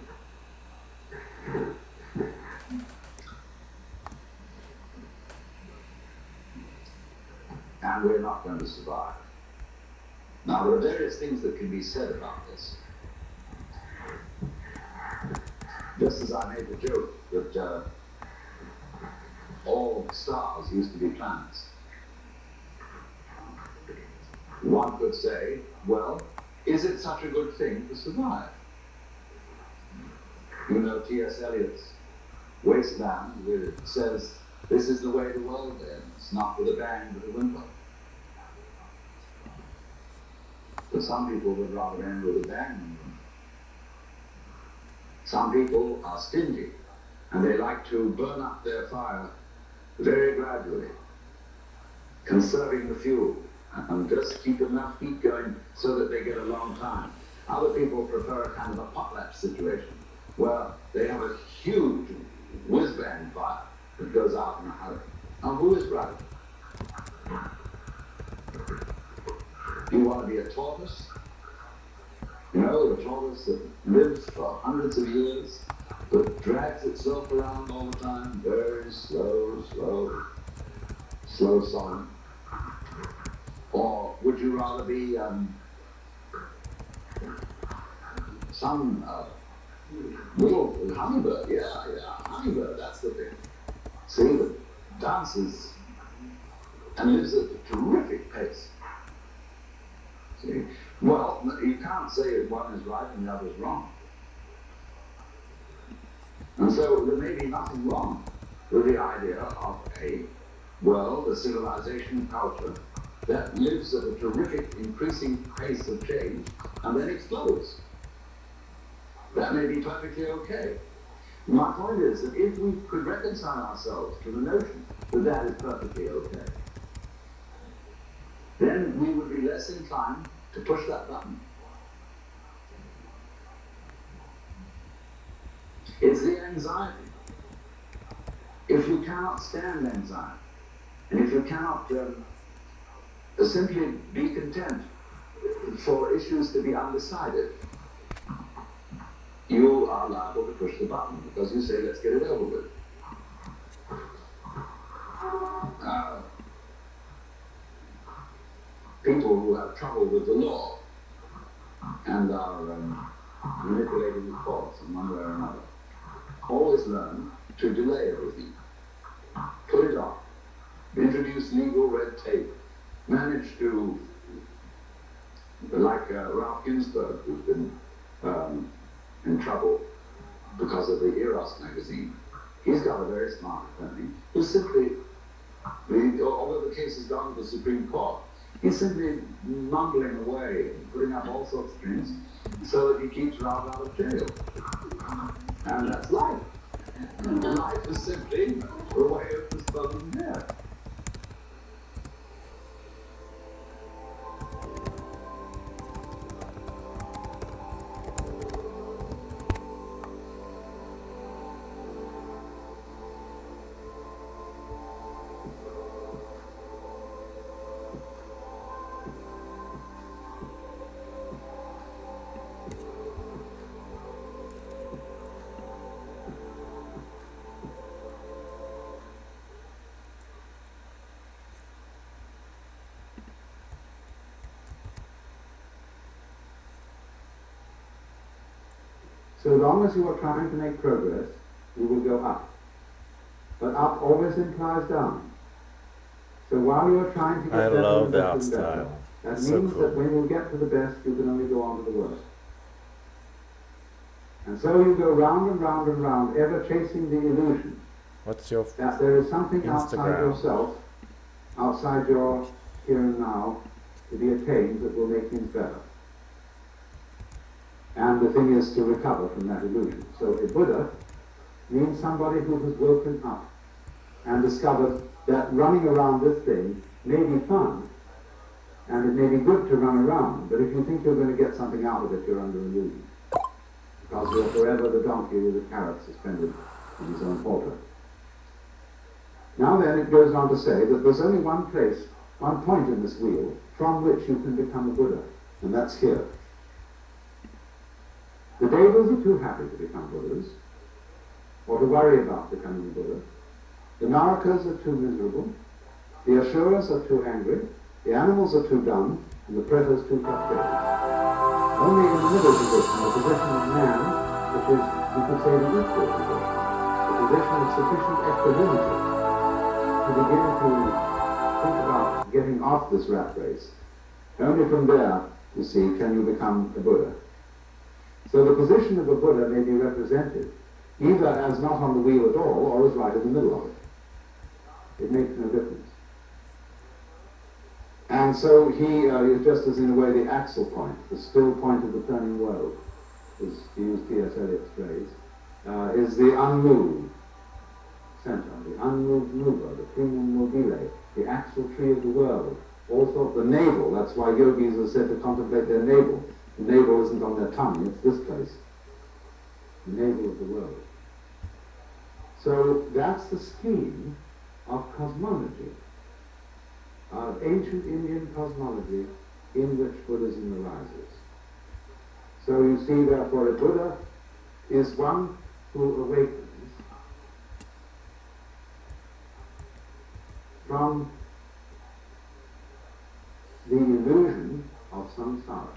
And we're not going to survive. Now, there are various things that can be said about this. Just as I made the joke that all stars used to be planets. One could say, well, is it such a good thing to survive? You know, T.S. Eliot's Wasteland, where it says, this is the way the world ends, not with a bang but a whimper. But some people would rather end with a bang. Some people are stingy, and they like to burn up their fire very gradually, conserving the fuel, and just keep enough heat going so that they get a long time. Other people prefer a kind of a potlatch situation, where they have a huge whiz-bang fire that goes out in a hurry. Now, who is right? Do you want to be a tortoise? You know, a tortoise that lives for hundreds of years, but drags itself around all the time, very slow sawing. Or would you rather be some little hummingbird? Yeah, hummingbird, that's the thing. See, that dances and lives at a terrific pace. See? Well, you can't say that one is right and the other is wrong. And so there may be nothing wrong with the idea of a civilization culture that lives at a terrific increasing pace of change and then explodes. That may be perfectly okay. My point is that if we could reconcile ourselves to the notion that that is perfectly okay, then we would be less inclined to push that button. It's the anxiety. If you cannot stand anxiety, and if you cannot simply be content for issues to be undecided, you are liable to push the button because you say, let's get it over with. People who have trouble with the law and are manipulating the courts in one way or another always learn to delay everything, put it off, introduce legal red tape, manage to, like Ralph Ginsberg, who's been in trouble because of the Eros magazine. He's got a very smart attorney who simply, although the case has gone to the Supreme Court, he's simply mumbling away and putting up all sorts of things so that he keeps Ralph out of jail. And that's life. Life is simply a way of postponing death. So long as you are trying to make progress, you will go up. But up always implies down. So while you are trying to get better and better and better, that means that when you get to the best, you can only go on to the worst. And so you go round and round and round, ever chasing the illusion that there is something outside yourself, outside your here and now, to be attained that will make things better. And the thing is to recover from that illusion. So a Buddha means somebody who has woken up and discovered that running around this thing may be fun, and it may be good to run around, but if you think you're going to get something out of it, you're under illusion. Because you're forever the donkey with a carrot suspended in his own halter. Now then, it goes on to say that there's only one place, one point in this wheel, from which you can become a Buddha, and that's here. The devas are too happy to become Buddhas, or to worry about becoming a Buddha. The Narakas are too miserable, the Asuras are too angry, the animals are too dumb, and the pretas too frustrated. Only in the middle position, the position of man, which is, you could say, the equal position, the position of sufficient equanimity to begin to think about getting off this rat race. Only from there, you see, can you become a Buddha. So the position of a Buddha may be represented either as not on the wheel at all, or as right in the middle of it. It makes no difference. And so he is just as in a way the axle point, the still point of the turning world, as to use T.S. Eliot's phrase, is the unmoved center, the unmoved mover, the primum mobile, the axle tree of the world. Also the navel, that's why yogis are said to contemplate their navel. The navel isn't on their tongue, it's this place, the navel of the world. So that's the scheme of cosmology, of ancient Indian cosmology in which Buddhism arises. So you see, therefore, a Buddha is one who awakens from the illusion of samsara.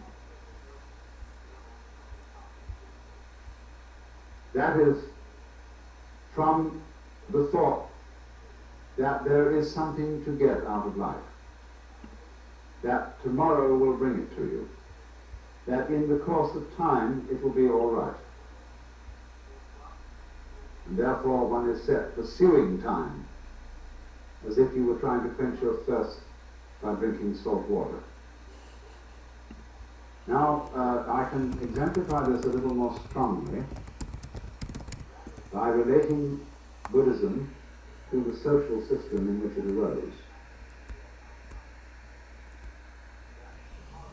That is, from the thought that there is something to get out of life, that tomorrow will bring it to you, that in the course of time it will be all right. And therefore one is set pursuing time, as if you were trying to quench your thirst by drinking salt water. Now, I can exemplify this a little more strongly by relating Buddhism to the social system in which it arose.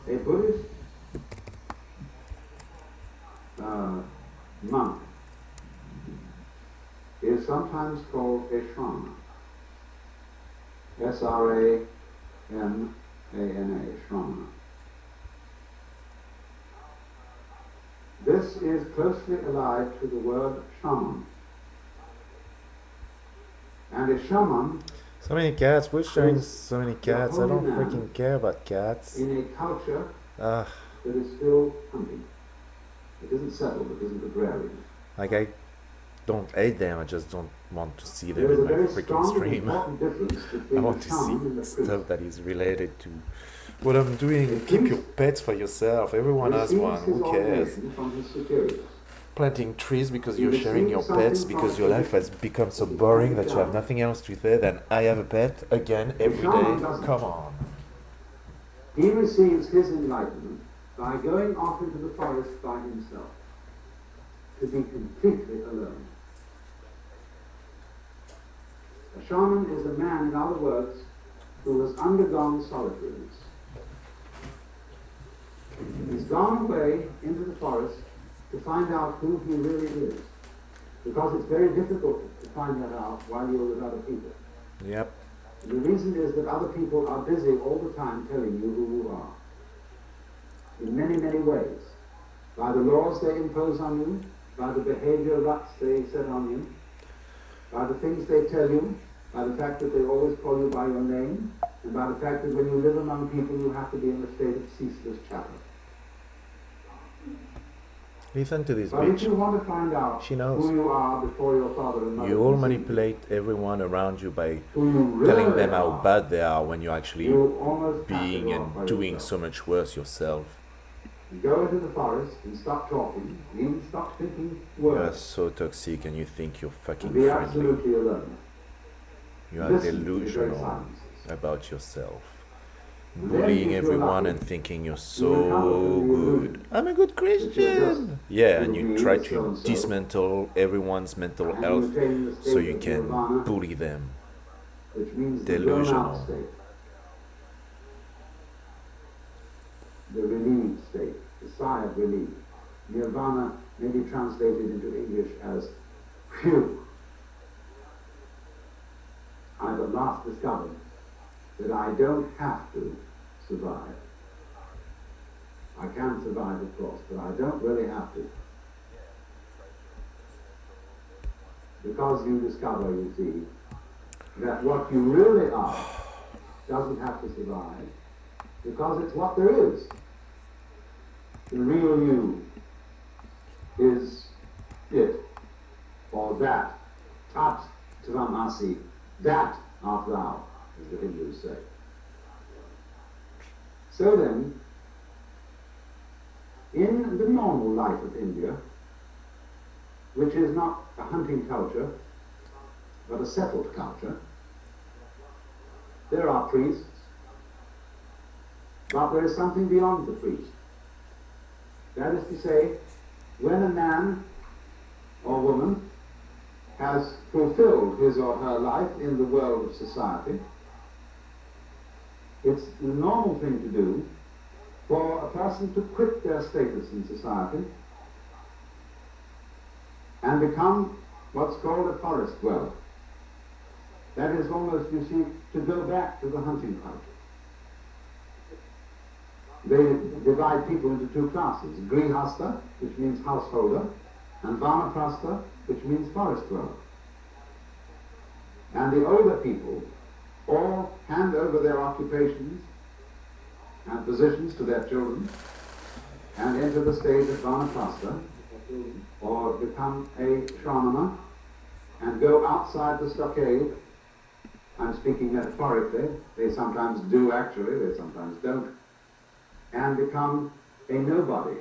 A Buddhist monk is sometimes called a shrama. S-R-A-M-A-N-A, shrama. This is closely allied to the word shaman. And a shaman... So many cats, we're showing so many cats, I don't freaking care about cats. In a culture that is still hunting. It isn't settled, it isn't agrarian. Like, I don't hate them, I just don't want to see them in my freaking stream. I want to see stuff that is related to what I'm doing. Keep your pets for yourself, everyone has one, who cares? Planting trees because you're sharing your pets, because your life has become so boring that you have nothing else to say than I have a pet, again, every day, come on. He receives his enlightenment by going off into the forest by himself, to be completely alone. A shaman is a man, in other words, who has undergone solitariness. He's gone away into the forest to find out who he really is, because it's very difficult to find that out while you're with other people. Yep. And the reason is that other people are busy all the time telling you who you are, in many, many ways. By the laws they impose on you, by the behavior ruts they set on you, by the things they tell you, by the fact that they always call you by your name, and by the fact that when you live among people you have to be in a state of ceaseless chatter. Listen to this But if bitch. you want to find out She knows. who you are before your father and mother You all conceived you, manipulate everyone around you by who you really telling them how are, bad they are when you're actually you almost have to being go off by and doing yourself. so much worse yourself. Go into the forest and stop talking, even stop thinking You are words, so toxic and you think you're fucking and be friendly. absolutely alone. You are Listen to the great delusional silences. about yourself. And then Bullying if you're everyone lucky, and thinking you're you recover so from the good. illusion I'm a good that you're just Christian. Yeah, and you being try to so-and-so, dismantle everyone's mental and health you attain the so state you of can nirvana, bully them. which means the blown-out Delusional. state, the relieved state, the sigh of relief. Nirvana may be translated into English as, phew, I've at last discovered that I don't have to survive. I can survive, of course, but I don't really have to. Because you discover, you see, that what you really are doesn't have to survive, because it's what there is. The real you is it, or that, tat tvam asi, that art thou, as the Hindus say. So then, in the normal life of India, which is not a hunting culture, but a settled culture, there are priests, but there is something beyond the priest. That is to say, when a man or woman has fulfilled his or her life in the world of society, it's the normal thing to do for a person to quit their status in society and become what's called a forest dweller. That is almost, you see, to go back to the hunting culture. They divide people into two classes, grihasta, which means householder, and vanaprastha, which means forest dweller. And the older people all hand over their occupations and positions to their children and enter the stage of vanaprastha, or become a shramana and go outside the stockade. I'm speaking metaphorically, they sometimes do actually, they sometimes don't, and become a nobody.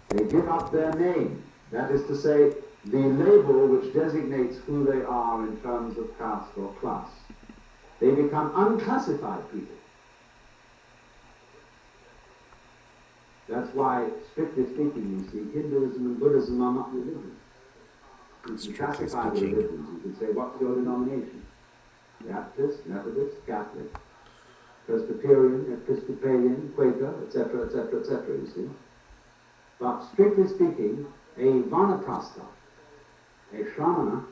They give up their name, that is to say, the label which designates who they are in terms of caste or class. They become unclassified people. That's why, strictly speaking, you see, Hinduism and Buddhism are not religions. You can classify the religions. You can say, what's your denomination? Baptist, Methodist, Catholic, Presbyterian, Episcopalian, Quaker, etc., etc., etc., you see. But strictly speaking, a vanaprastha, a shramana,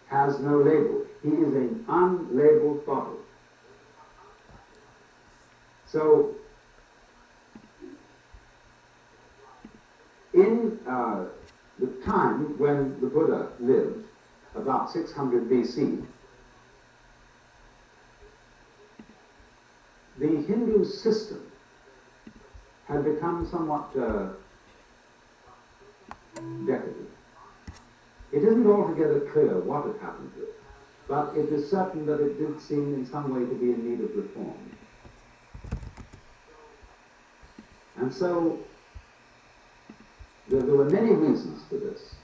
has no label. He is an unlabeled bottle. So, in the time when the Buddha lived, about 600 BC, the Hindu system had become somewhat decadent. It isn't altogether clear what had happened to it, but it is certain that it did seem in some way to be in need of reform. And so there were many reasons for this.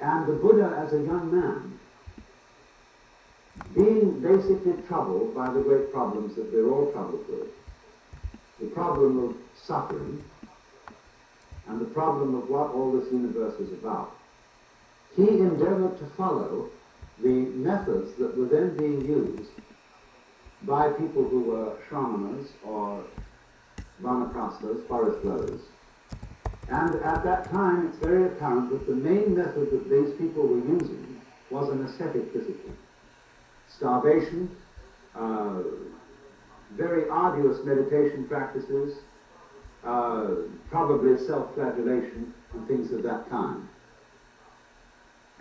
And the Buddha, as a young man, being basically troubled by the great problems that we're all troubled with, the problem of suffering and the problem of what all this universe is about, he endeavored to follow the methods that were then being used by people who were shramanas or vanaprasthas, forest dwellers. And at that time, it's very apparent that the main method that these people were using was an ascetic discipline. Starvation, very arduous meditation practices, probably self-flagellation and things of that kind.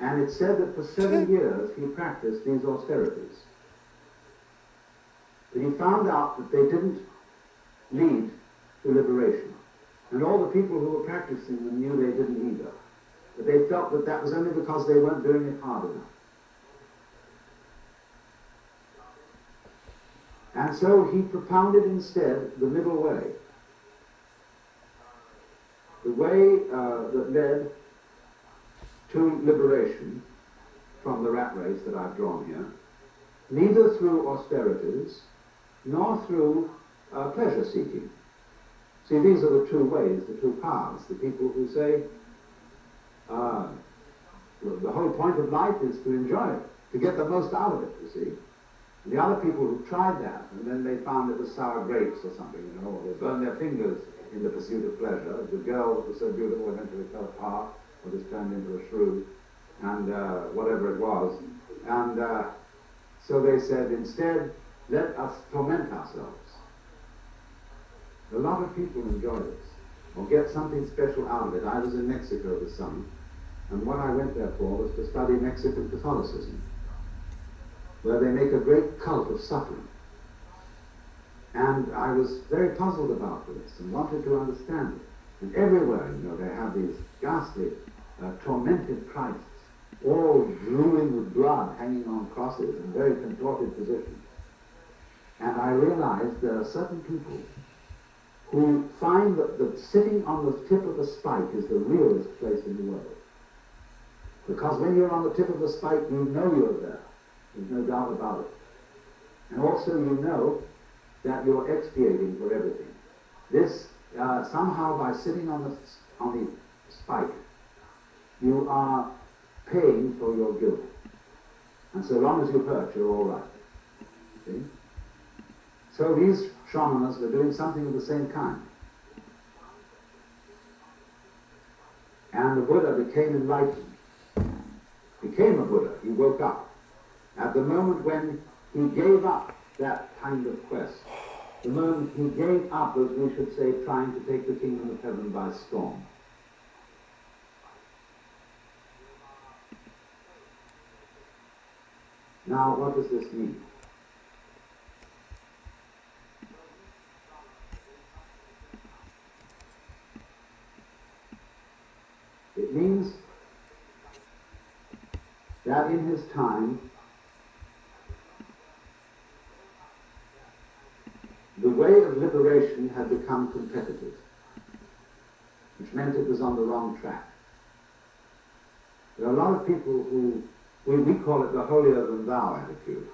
And it's said that for 7 years he practiced these austerities. But he found out that they didn't lead to liberation. And all the people who were practicing them knew they didn't either. But they felt that that was only because they weren't doing it hard enough. And so he propounded instead the middle way. The way that led to liberation from the rat race that I've drawn here, neither through austerities nor through pleasure seeking. See, these are the two ways, the two paths. The people who say, the whole point of life is to enjoy it, to get the most out of it, you see. And the other people who tried that, and then they found it was sour grapes or something, you know, or they burned their fingers in the pursuit of pleasure. The girl that was so beautiful eventually fell apart, or was turned into a shrew, and whatever it was. And so they said, instead, let us torment ourselves. A lot of people enjoy this, or get something special out of it. I was in Mexico this summer, and what I went there for was to study Mexican Catholicism, where they make a great cult of suffering. And I was very puzzled about this and wanted to understand it. And everywhere, you know, they have these ghastly, tormented Christs, all drooling with blood, hanging on crosses in very contorted positions. And I realized there are certain people who find that sitting on the tip of a spike is the realest place in the world. Because when you're on the tip of the spike, you know you're there. There's no doubt about it. And also you know that you're expiating for everything. This, somehow by sitting on the spike, you are paying for your guilt. And so long as you hurt, you're all right. See? So these shamans were doing something of the same kind. And the Buddha became enlightened, became a Buddha. He woke up at the moment when he gave up that kind of quest, the moment he gave up, as we should say, trying to take the kingdom of heaven by storm. Now, what does this mean? It means that in his time, the way of liberation had become competitive, which meant it was on the wrong track. There are a lot of people who, we call it the holier than thou attitude,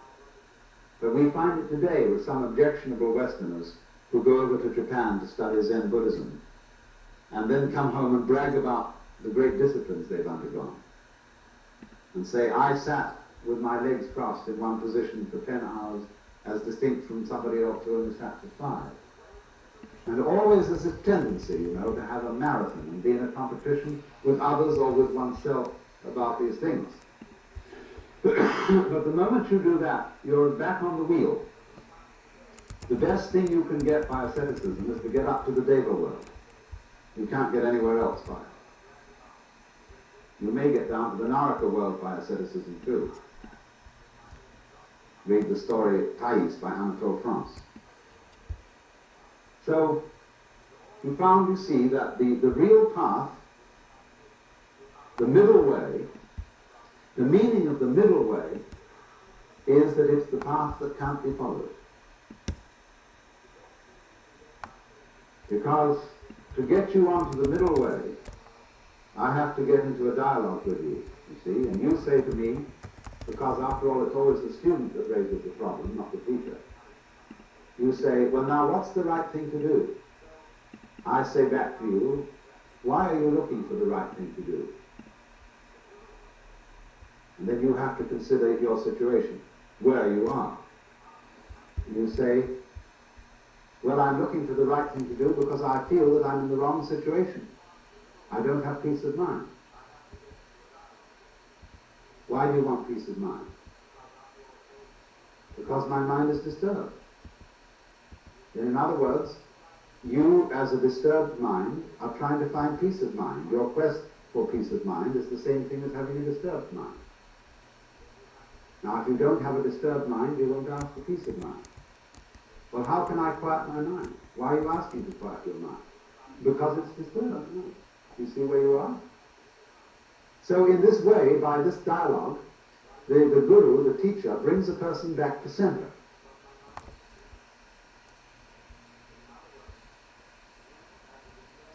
but we find it today with some objectionable Westerners who go over to Japan to study Zen Buddhism and then come home and brag about the great disciplines they've undergone and say, I sat with my legs crossed in one position for 10 hours as distinct from somebody else who only sat for 5. And always there's a tendency, you know, to have a marathon and be in a competition with others or with oneself about these things. But the moment you do that, you're back on the wheel. The best thing you can get by asceticism is to get up to the Deva world. You can't get anywhere else by it. You may get down to the Naraka world by asceticism too. Read the story Thais by Anatole France. So, we found, you see, that the real path, the middle way, the meaning of the middle way is that it's the path that can't be followed. Because to get you onto the middle way, I have to get into a dialogue with you see, and you say to me, because after all it's always the student that raises the problem, not the teacher. You say, well now what's the right thing to do? I say back to you, why are you looking for the right thing to do? And then you have to consider your situation, where you are. And you say, well, I'm looking for the right thing to do because I feel that I'm in the wrong situation. I don't have peace of mind. Why do you want peace of mind? Because my mind is disturbed. In other words, you as a disturbed mind are trying to find peace of mind. Your quest for peace of mind is the same thing as having a disturbed mind. Now, if you don't have a disturbed mind, you won't ask for peace of mind. Well, how can I quiet my mind? Why are you asking to quiet your mind? because it's disturbed. You see where you are? So in this way, by this dialogue, the guru, the teacher, brings the person back to center.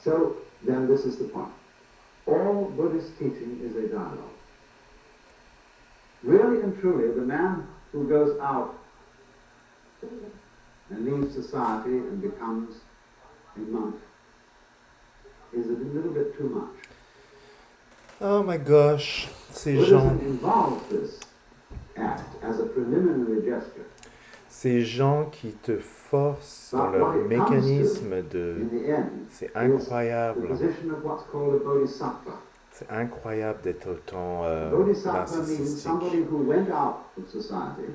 So then this is the point. All Buddhist teaching is a dialogue. Really and truly, the man who goes out and leaves society and becomes a monk is a little bit too much. Oh my gosh, ces Buddhism gens, involves this act as a preliminary gesture. ces gens qui te forcent dans But leur what it comes mécanisme to, de... in the end, C'est is the incroyable. position of what's called a bodhisattva. C'est incroyable d'être autant Bodhisattva means somebody narcissique. who went out of society,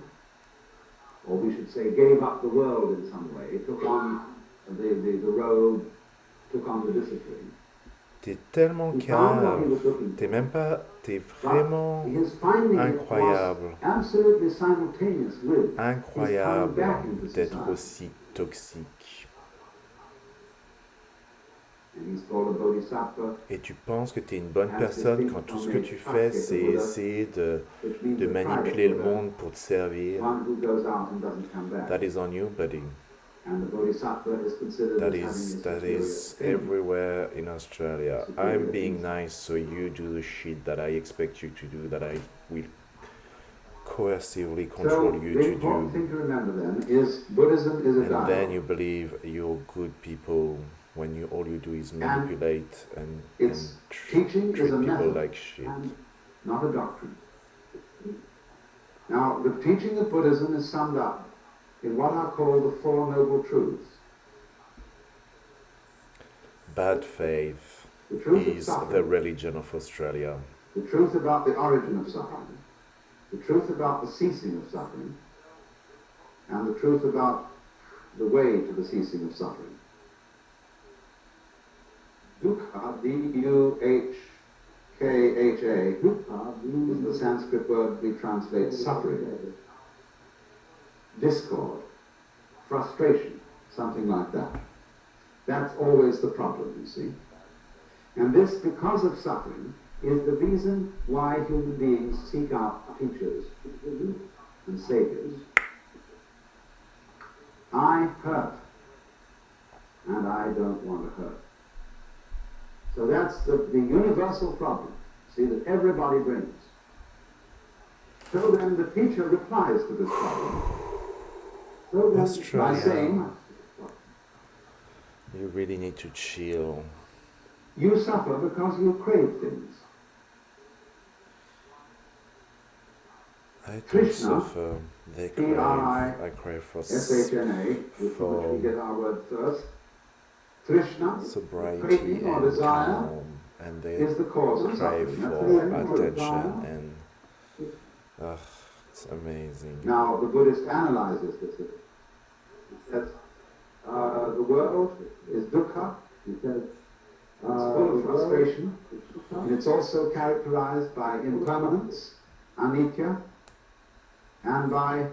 or we should say gave up the world in some way, took on the road, took on the discipline. T'es tellement He found what he calme, was looking t'es for. même pas, t'es But vraiment his finding it incroyable, was absolutely simultaneous with his coming incroyable back into d'être society. aussi toxique. And he's called a bodhisattva, Et tu penses que t'es une bonne personne quand tout ce que tu fais, c'est essayer which means de a private manipuler le Buddha, monde pour te servir. one who goes out and doesn't come back. That is on you, buddy. And the bodhisattva is considered That as is having this superior everywhere in Australia. I'm being nice, so you do the shit that I expect you to do, that I will coercively control So you the to important do. thing to remember then is Buddhism is a And dialogue. then you believe you're good people when all you do is manipulate and Its treat teaching is a people method like shit. and not a doctrine. Now, the teaching of Buddhism is summed up in what are called the Four Noble Truths. Bad faith The truth of is the suffering, religion of Australia. the truth about the origin of suffering, the truth about the ceasing of suffering, and the truth about the way to the ceasing of suffering. Dukkha, D-U-H-K-H-A, is the Sanskrit word we translate suffering. Discord, frustration, something like that. That's always the problem, you see. And this, because of suffering, is the reason why human beings seek out teachers and saviors. I hurt, and I don't want to hurt. So that's the universal problem, see, that everybody brings. So then the teacher replies to this problem. So then, Australia. by saying, You really need to chill. you suffer because you crave things. I don't Krishna, suffer. They crave. I crave for S-H-N-A, which we get our word first. Trishna, sobriety craving or and desire, calm, and they is the cause of crave suffering. That's the for same word, attention, desire. and it's amazing. Now, the Buddhist analyzes this. It says, the world is dukkha, it's full of frustration, and it's also characterized by impermanence, anicca, and by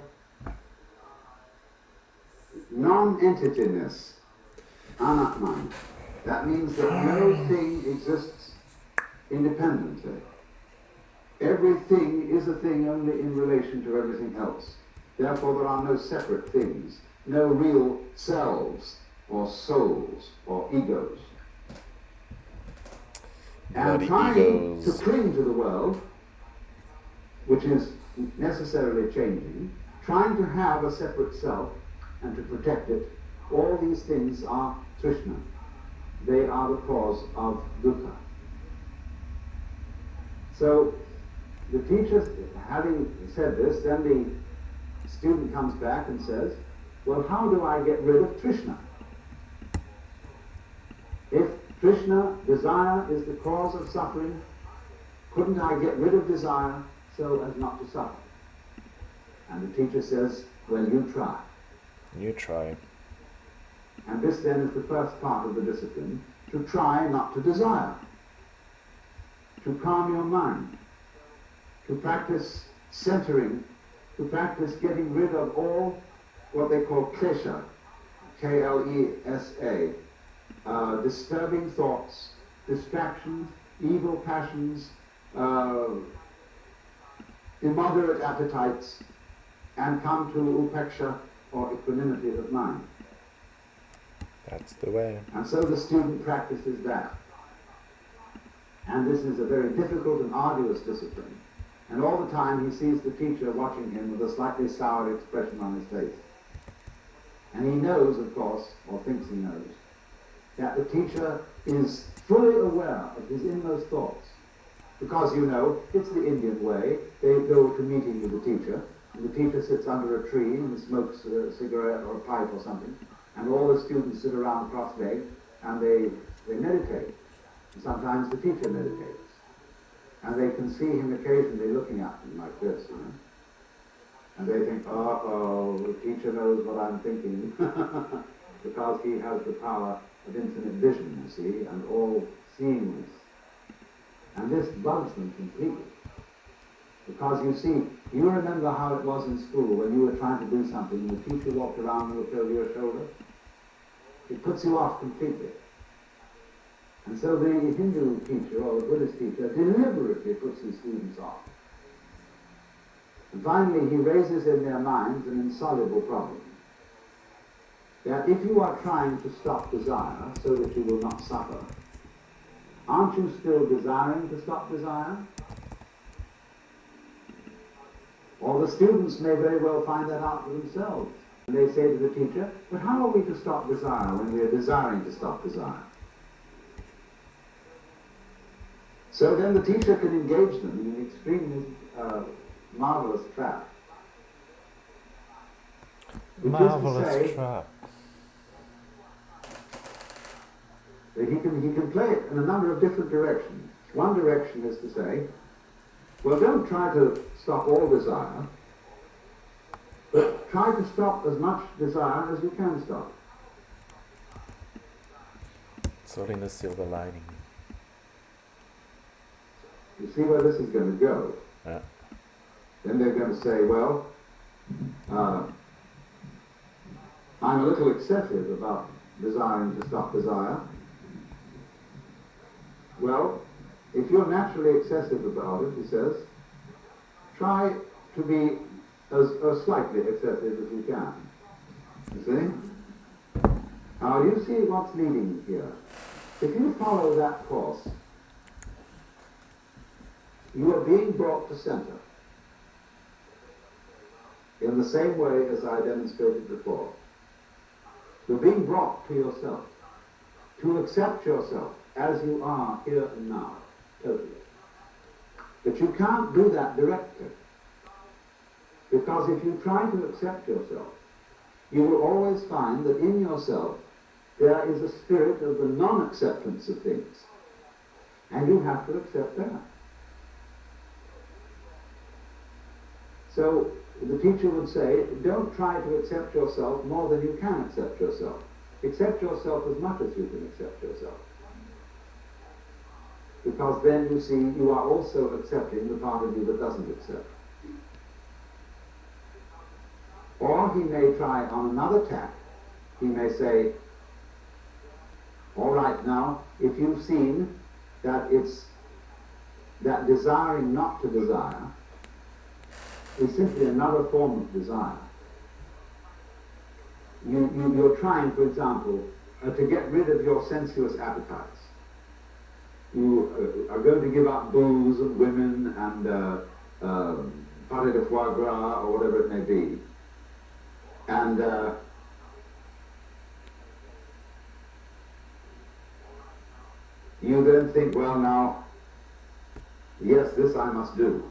non-entityness, anatman. That means that no thing exists independently. Everything is a thing only in relation to everything else. Therefore, there are no separate things, no real selves, or souls, or egos. And Bloody trying egos. to cling to the world, which is necessarily changing, trying to have a separate self and to protect it, all these things are trishna. They are the cause of dukkha. So, the teacher, having said this, then the student comes back and says, well, how do I get rid of trishna? If trishna, desire, is the cause of suffering, couldn't I get rid of desire so as not to suffer? And the teacher says, well, you try. You try. And this then is the first part of the discipline, to try not to desire, to calm your mind, to practice centering, to practice getting rid of all what they call klesha, K-L-E-S-A, disturbing thoughts, distractions, evil passions, immoderate appetites, and come to upeksha, or equanimity of mind. That's the way. And so the student practices that. And this is a very difficult and arduous discipline. And all the time he sees the teacher watching him with a slightly sour expression on his face. And he knows, of course, or thinks he knows, that the teacher is fully aware of his inmost thoughts. Because, you know, it's the Indian way. They go to meeting with the teacher, and the teacher sits under a tree and smokes a cigarette or a pipe or something, and all the students sit around cross-legged, and they meditate. And sometimes the teacher meditates. And they can see him occasionally looking at them like this, you know. And they think, uh-oh, the teacher knows what I'm thinking, because he has the power of infinite vision, you see, and all seeingness. And this bugs them completely. Because you see, you remember how it was in school when you were trying to do something and the teacher walked around and looked over your shoulder? It puts you off completely. And so the Hindu teacher or the Buddhist teacher deliberately puts his students off. And finally he raises in their minds an insoluble problem. That if you are trying to stop desire so that you will not suffer, aren't you still desiring to stop desire? Or the students may very well find that out for themselves. And they say to the teacher, but how are we to stop desire when we are desiring to stop desire? So then the teacher can engage them in an extremely marvelous trap. Marvelous trap. He can play it in a number of different directions. One direction is to say, well, don't try to stop all desire, but try to stop as much desire as you can stop. It's all in the silver lining. You see where this is going to go? Yeah. Then they're going to say, well, I'm a little excessive about desiring to stop desire. Well, if you're naturally excessive about it, he says, try to be as slightly excessive as you can. You see? Now you see what's leading here. If you follow that course, you are being brought to center in the same way as I demonstrated before. You're being brought to yourself, to accept yourself as you are here and now, totally. But you can't do that directly, because if you try to accept yourself, you will always find that in yourself there is a spirit of the non-acceptance of things, and you have to accept that. So the teacher would say, don't try to accept yourself more than you can accept yourself. Accept yourself as much as you can accept yourself. Because then you see you are also accepting the part of you that doesn't accept. Or he may try on another tack. He may say, all right, now, if you've seen that it's that desiring not to desire is simply another form of desire. You're trying, for example, to get rid of your sensuous appetites. You are going to give up booze and women and pâté de foie gras or whatever it may be. And you then think, well now, yes, this I must do.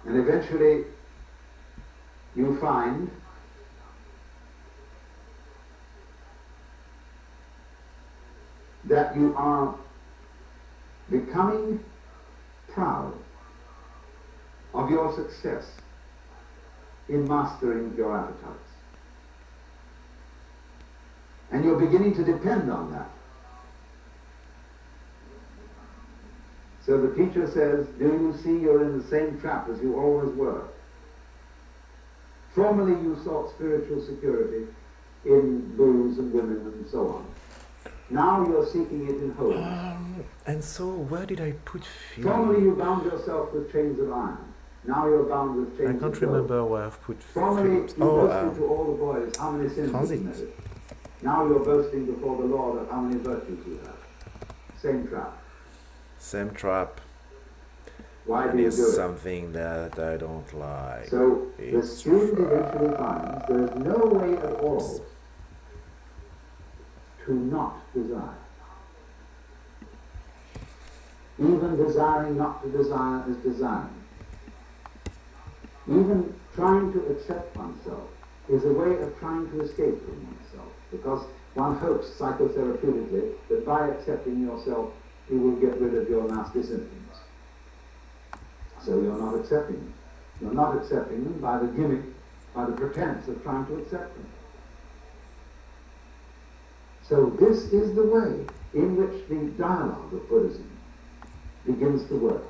And eventually you find that you are becoming proud of your success in mastering your appetites. And you're beginning to depend on that. So the teacher says, do you see you're in the same trap as you always were? Formerly you sought spiritual security, in booze and women and so on. Now you're seeking it in holiness. And so, where did I put Formerly feeling? you bound yourself with chains of iron. Now you're bound with chains I of can't gold. remember where I've put Formerly feelings. you boasted to all the boys how many sins you transit. committed. Now you're boasting before the Lord of how many virtues you have. Same trap. Same trap. Why And do you it's do it? something that I don't like. So the It's student eventually finds there is no way at all to not desire. Even desiring not to desire is desiring. Even trying to accept oneself is a way of trying to escape from oneself, because one hopes psychotherapeutically that by accepting yourself you will get rid of your nasty symptoms. So you're not accepting them. You're not accepting them by the gimmick, by the pretense of trying to accept them. So this is the way in which the dialogue of Buddhism begins to work.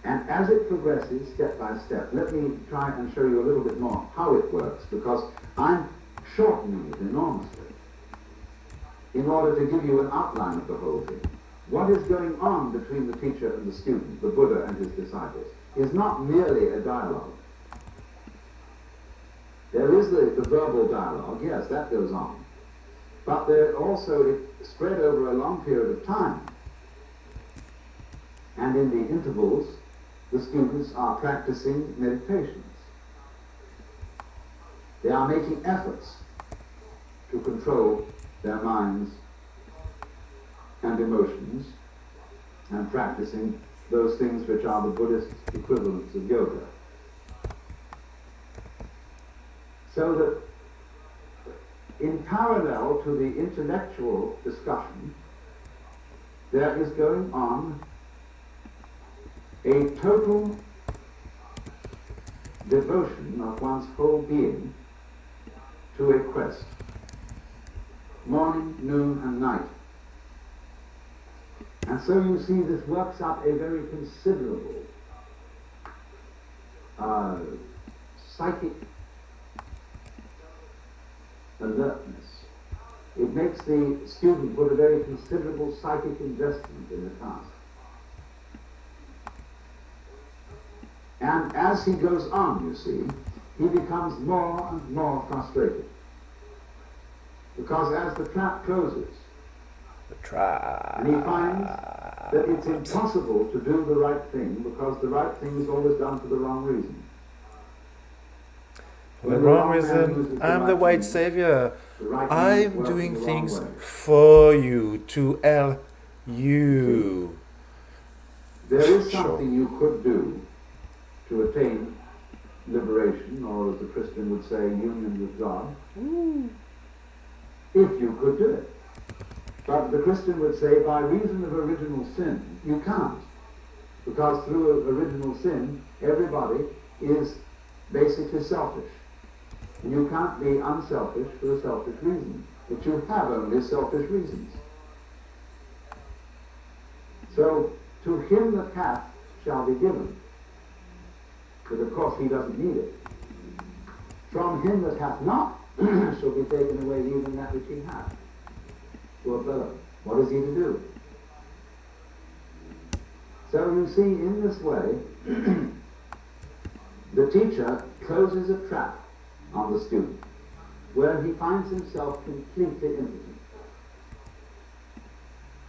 And as it progresses step by step, let me try and show you a little bit more how it works, because I'm shortening it enormously in order to give you an outline of the whole thing. What is going on between the teacher and the student, the Buddha and his disciples, is not merely a dialogue. There is the verbal dialogue, yes, that goes on. But there also, it's spread over a long period of time. And in the intervals, the students are practicing meditations. They are making efforts to control their minds and emotions, and practicing those things which are the Buddhist equivalents of yoga. So that in parallel to the intellectual discussion, there is going on a total devotion of one's whole being to a quest, morning, noon, and night. And so you see this works up a very considerable psychic alertness. It makes the student put a very considerable psychic investment in the task. And as he goes on, you see, he becomes more and more frustrated. Because as the trap closes, and he finds that it's impossible to do the right thing, because the right thing is always done for the wrong reason. For the wrong reason, I'm the white savior. I'm doing things for you, to help you. There is something you could do to attain liberation, or as the Christian would say, union with God, if you could do it. But the Christian would say, by reason of original sin, you can't. Because through original sin, everybody is basically selfish. And you can't be unselfish for a selfish reason. But you have only selfish reasons. So, to him that hath shall be given. But of course he doesn't need it. From him that hath not shall be taken away even that which he hath. Poor fellow, what is he to do? So you see, in this way, the teacher closes a trap on the student, where he finds himself completely impotent.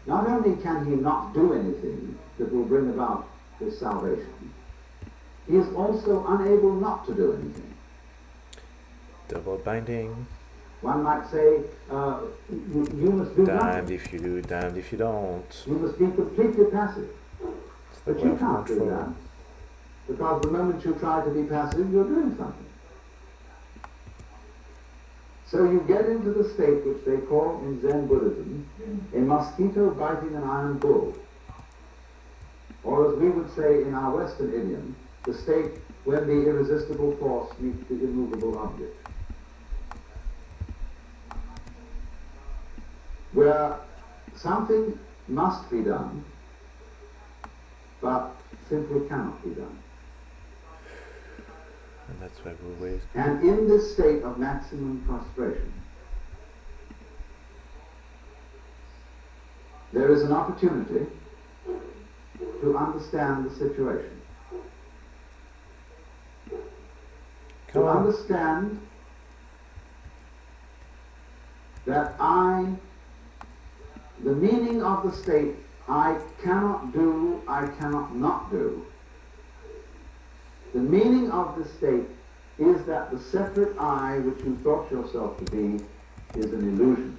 Not only can he not do anything that will bring about his salvation, he is also unable not to do anything. Double binding. One might say, you must do Damned nothing. if you do, damned if you don't. You must be completely passive. It's the But way you of can't do control. that. Because the moment you try to be passive, you're doing something. So you get into the state which they call in Zen Buddhism a mosquito biting an iron bull. Or as we would say in our Western idiom, the state when the irresistible force meets the immovable object. Where something must be done, but simply cannot be done. And that's why we always go. And in this state of maximum prostration, there is an opportunity to understand the situation. Come to on. understand that the meaning of the state, I cannot do, I cannot not do. The meaning of the state is that the separate I which you thought yourself to be is an illusion.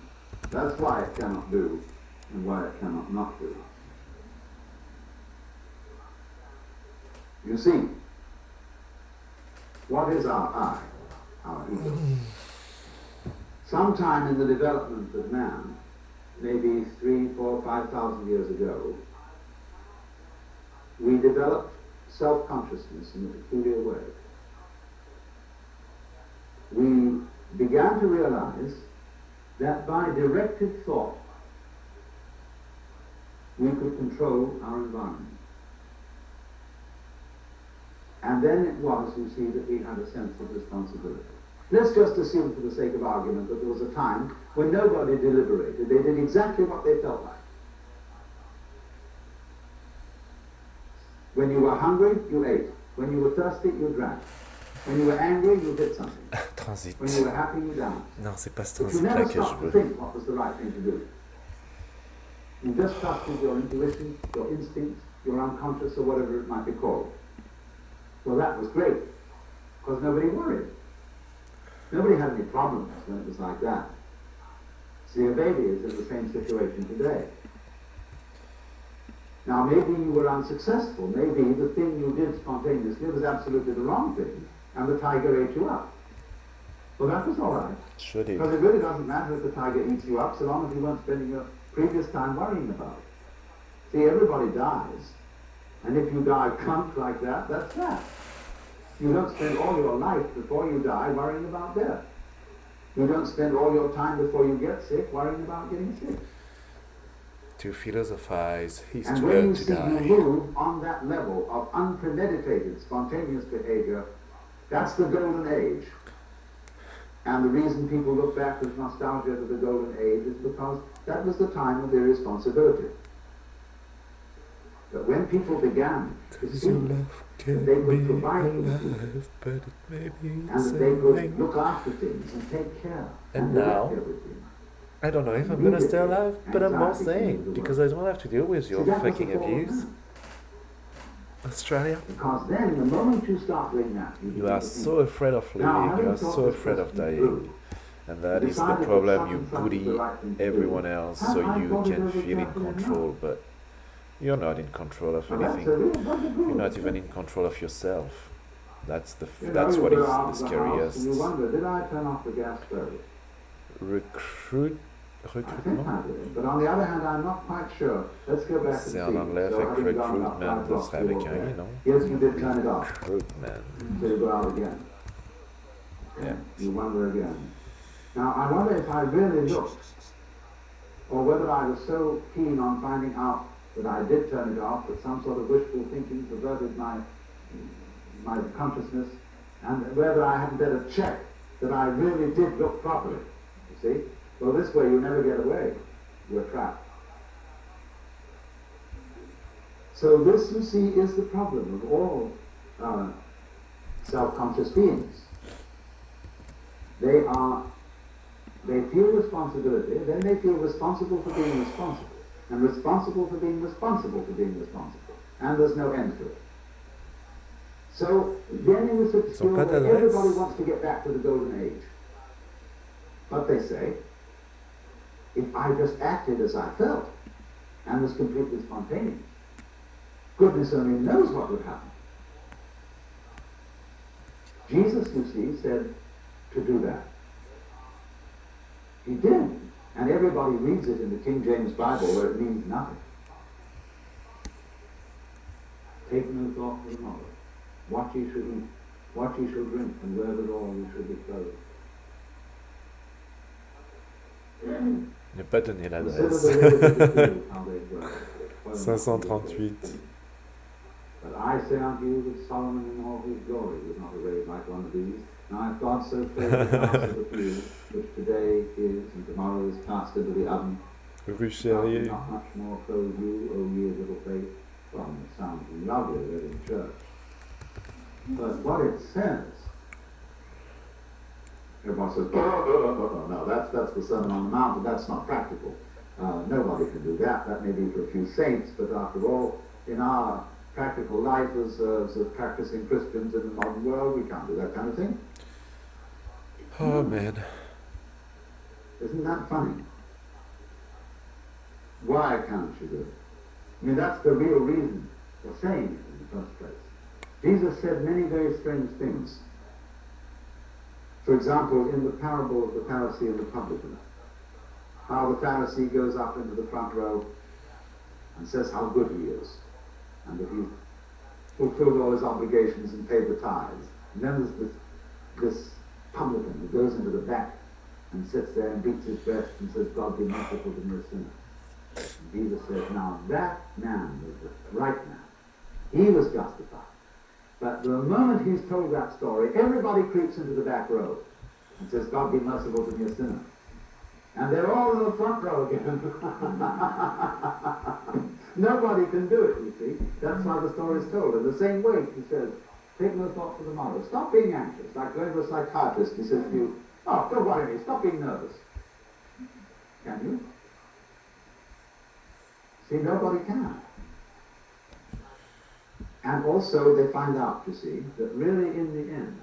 That's why it cannot do and why it cannot not do. You see, what is our I, our ego? Sometime in the development of man, maybe 3,000, 4,000, 5,000 years ago, we developed self-consciousness in a peculiar way. We began to realize that by directed thought, we could control our environment. And then it was, you see, that we had a sense of responsibility. Let's just assume, for the sake of argument, that there was a time when nobody deliberated. They did exactly what they felt like. When you were hungry, you ate. When you were thirsty, you drank. When you were angry, you did something. Transit. When you were happy, you danced. Non, c'est pas ce But you transit-là never que je stopped to veux. think what was the right thing to do. You just trusted your intuition, your instinct, your unconscious, or whatever it might be called. Well, that was great, because nobody worried. Nobody had any problems when it was like that. See, a baby is in the same situation today. Now, maybe you were unsuccessful. Maybe the thing you did spontaneously was absolutely the wrong thing, and the tiger ate you up. Well, that was all right. Sure did. Because it really doesn't matter if the tiger eats you up, so long as you weren't spending your previous time worrying about it. See, everybody dies. And if you die clumped like that, that's that. You don't spend all your life before you die worrying about death. You don't spend all your time before you get sick worrying about getting sick. To philosophize, he's And to when learn you to see die. you move on that level of unpremeditated, spontaneous behavior, that's the golden age. And the reason people look back with nostalgia to the golden age is because that was the time of their responsibility. But when people began to see that they could provide for the people, but it may be and that they could look after things and take care And direct now, everything. I don't know if I'm gonna stay alive, but I'm more sane, because I don't have to deal with your See, that was fucking the fall of abuse. man. Australia, Because then, the moment you start doing that, you are so afraid of living, you are so afraid of dying. And that is the problem, you bully everyone else so you can feel in control, but you're not in control of anything. You're not even in control of yourself. That's what is the scariest. You wonder, did I turn off the gas stove? Recruitment. But on the other hand, I'm not quite sure. Let's go back and see. C'est en anglais So avec having gone about recruitment, 5 ce o'clock, serait avec you un walk i, non? Yes, you did turn it off. Recruitment. So you go out again. Yeah. You wonder again. Now, I wonder if I really looked, or whether I was so keen on finding out that I did turn it off, that some sort of wishful thinking perverted my consciousness, and whether I hadn't better check that I really did look properly. You see? Well, this way you never get away. You're trapped. So this, you see, is the problem of all self-conscious beings. They feel responsibility, then they feel responsible for being responsible, and responsible for being responsible for being responsible, and there's no end to it. So then in this obscure way, everybody wants to get back to the golden age. But they say, if I just acted as I felt, and was completely spontaneous, goodness only knows what would happen. Jesus, you see, said to do that. He did. And everybody reads it in the King James Bible where it means nothing. Take no thought for tomorrow. What ye shall eat, what ye shall drink, and wherewithal ye shall be clothed. Ne pas donner l'adresse. 538. But I say unto you that Solomon in all his glory was not arrayed like one of these. Now if God so favored the house of the field, which today is and tomorrow is cast into the oven, Sylly. not much more clothe you, O ye of little faith. Well, it sounds lovely read in church. But what it says, everyone says, no, that's the Sermon on the Mount, and that's not practical. Nobody can do that. That may be for a few saints, but after all, in our practical life as practicing Christians in the modern world, we can't do that kind of thing. Oh man. Isn't that funny? Why can't you do it? I mean, that's the real reason for saying it in the first place. Jesus said many very strange things. For example, in the parable of the Pharisee and the publican, how the Pharisee goes up into the front row and says how good he is, and that he's fulfilled all his obligations and paid the tithes. And then there's this publican who goes into the back and sits there and beats his breast and says, God be merciful to me, a sinner. And Jesus says, now that man was the right man. He was justified. But the moment he's told that story, everybody creeps into the back row and says, God be merciful to me, a sinner. And they're all in the front row again. Nobody can do it, you see. That's why the story is told. In the same way, he says, take no thought for the morrow. Stop being anxious. Like going to a psychiatrist, he says to you, oh, don't worry me, stop being nervous. Can you? See, nobody can. And also they find out, you see, that really in the end,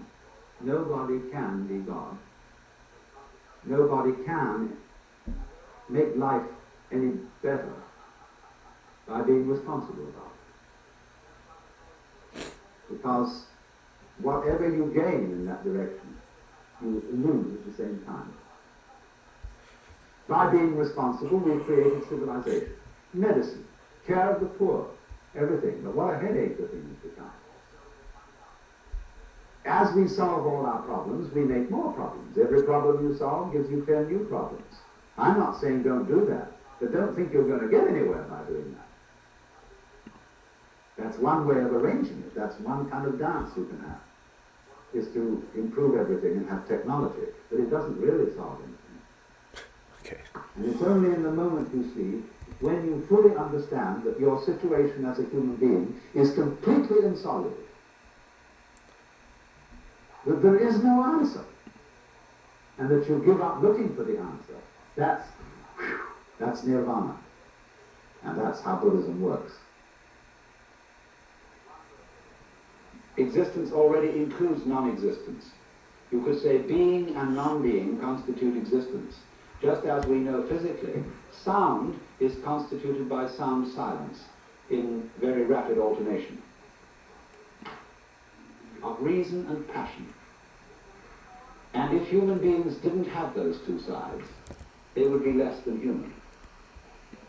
nobody can be God. Nobody can make life any better by being responsible about it. Because whatever you gain in that direction, you lose at the same time. By being responsible, we've created civilization, medicine, care of the poor, everything. But what a headache the thing has become. As we solve all our problems, we make more problems. Every problem you solve gives you 10 new problems. I'm not saying don't do that, but don't think you're going to get anywhere by doing that. That's one way of arranging it. That's one kind of dance you can have, is to improve everything and have technology. But it doesn't really solve anything. Okay. And it's only in the moment, you see, when you fully understand that your situation as a human being is completely insoluble, that there is no answer, and that you give up looking for the answer, that's nirvana. And that's how Buddhism works. Existence already includes non-existence. You could say being and non-being constitute existence. Just as we know physically, sound is constituted by sound silence in very rapid alternation of reason and passion. And if human beings didn't have those two sides, they would be less than human.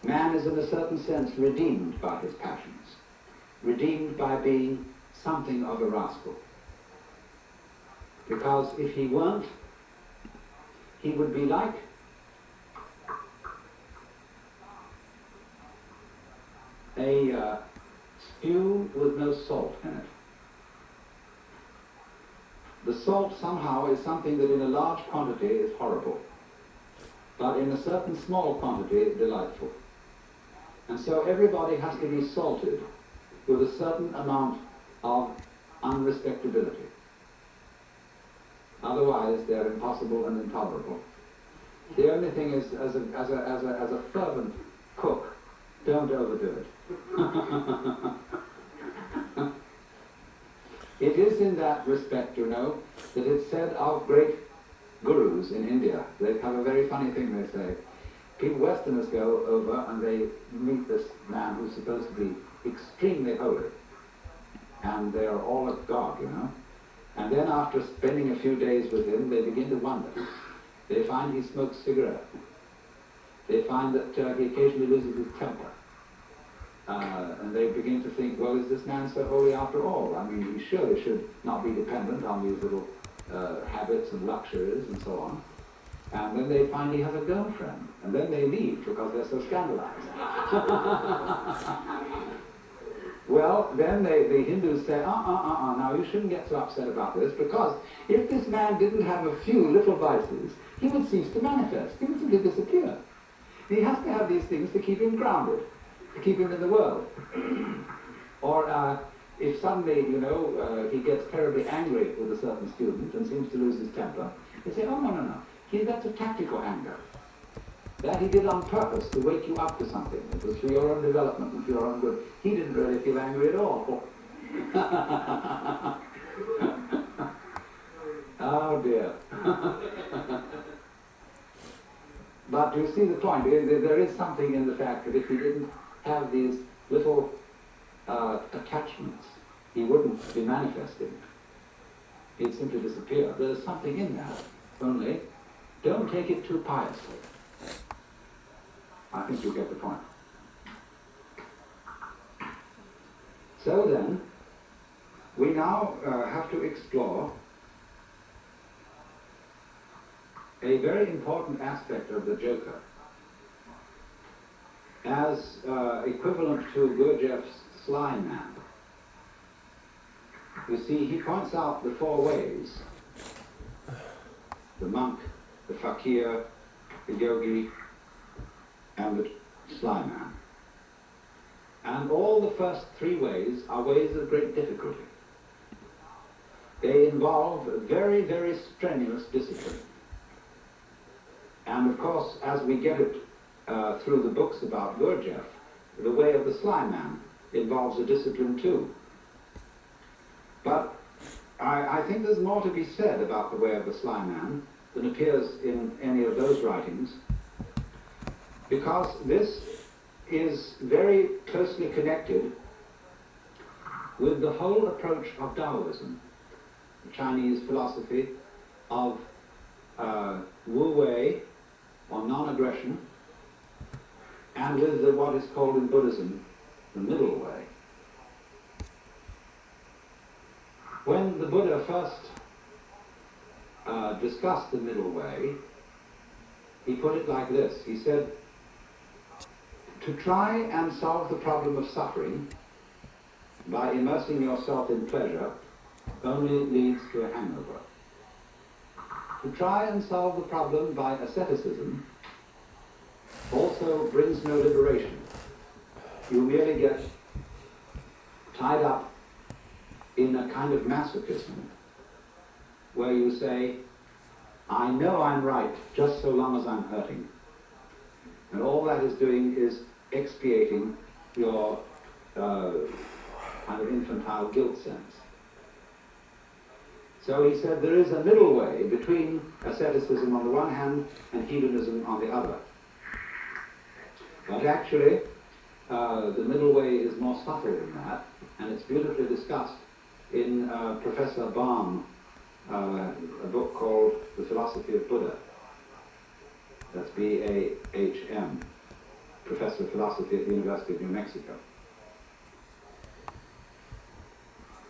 Man is in a certain sense redeemed by his passions, redeemed by being something of a rascal. Because if he weren't, he would be like a stew with no salt in it. The salt somehow is something that in a large quantity is horrible, but in a certain small quantity is delightful. And so everybody has to be salted with a certain amount of unrespectability. Otherwise they're impossible and intolerable. The only thing is, as a fervent cook, don't overdo it. It is in that respect, you know, that it's said of great gurus in India. They have a very funny thing they say. People, Westerners go over and they meet this man who's supposed to be extremely holy. And they're all a god, you know. And then after spending a few days with him, they begin to wonder. They find he smokes cigarettes. They find that he occasionally loses his temper. And they begin to think, well, is this man so holy after all? I mean, he surely should not be dependent on these little habits and luxuries and so on. And then they find he has a girlfriend. And then they leave because they're so scandalized. Well, then the Hindus say, now you shouldn't get so upset about this, because if this man didn't have a few little vices, he would cease to manifest. He would simply disappear. He has to have these things to keep him grounded, to keep him in the world. Or if suddenly, he gets terribly angry with a certain student and seems to lose his temper, they say, no. That's a tactical anger. That he did on purpose to wake you up to something. It was for your own development and for your own good. He didn't really feel angry at all. Oh dear. But you see the point. There is something in the fact that if he didn't have these little attachments, he wouldn't be manifesting. He'd simply disappear. There's something in that. Only, don't take it too piously. I think you get the point. So then, we now have to explore a very important aspect of the Joker as equivalent to Gurdjieff's Sly Man. You see, he points out the four ways: the monk, the fakir, the yogi, and the Sly Man. And all the first three ways are ways of great difficulty. They involve very, very strenuous discipline. And of course, as we get it through the books about Gurdjieff, the way of the Sly Man involves a discipline too. But I think there's more to be said about the way of the Sly Man than appears in any of those writings, because this is very closely connected with the whole approach of Taoism, the Chinese philosophy of Wu Wei, or non-aggression, and with what is called in Buddhism the middle way. When the Buddha first discussed the middle way, he put it like this. He said, to try and solve the problem of suffering by immersing yourself in pleasure only leads to a hangover. To try and solve the problem by asceticism also brings no liberation. You merely get tied up in a kind of masochism where you say, I know I'm right just so long as I'm hurting. And all that is doing is expiating your kind of infantile guilt sense. So he said there is a middle way between asceticism on the one hand and hedonism on the other. But actually, the middle way is more subtle than that, and it's beautifully discussed in Professor Baum, a book called The Philosophy of Buddha. That's B-A-H-M, Professor of Philosophy at the University of New Mexico.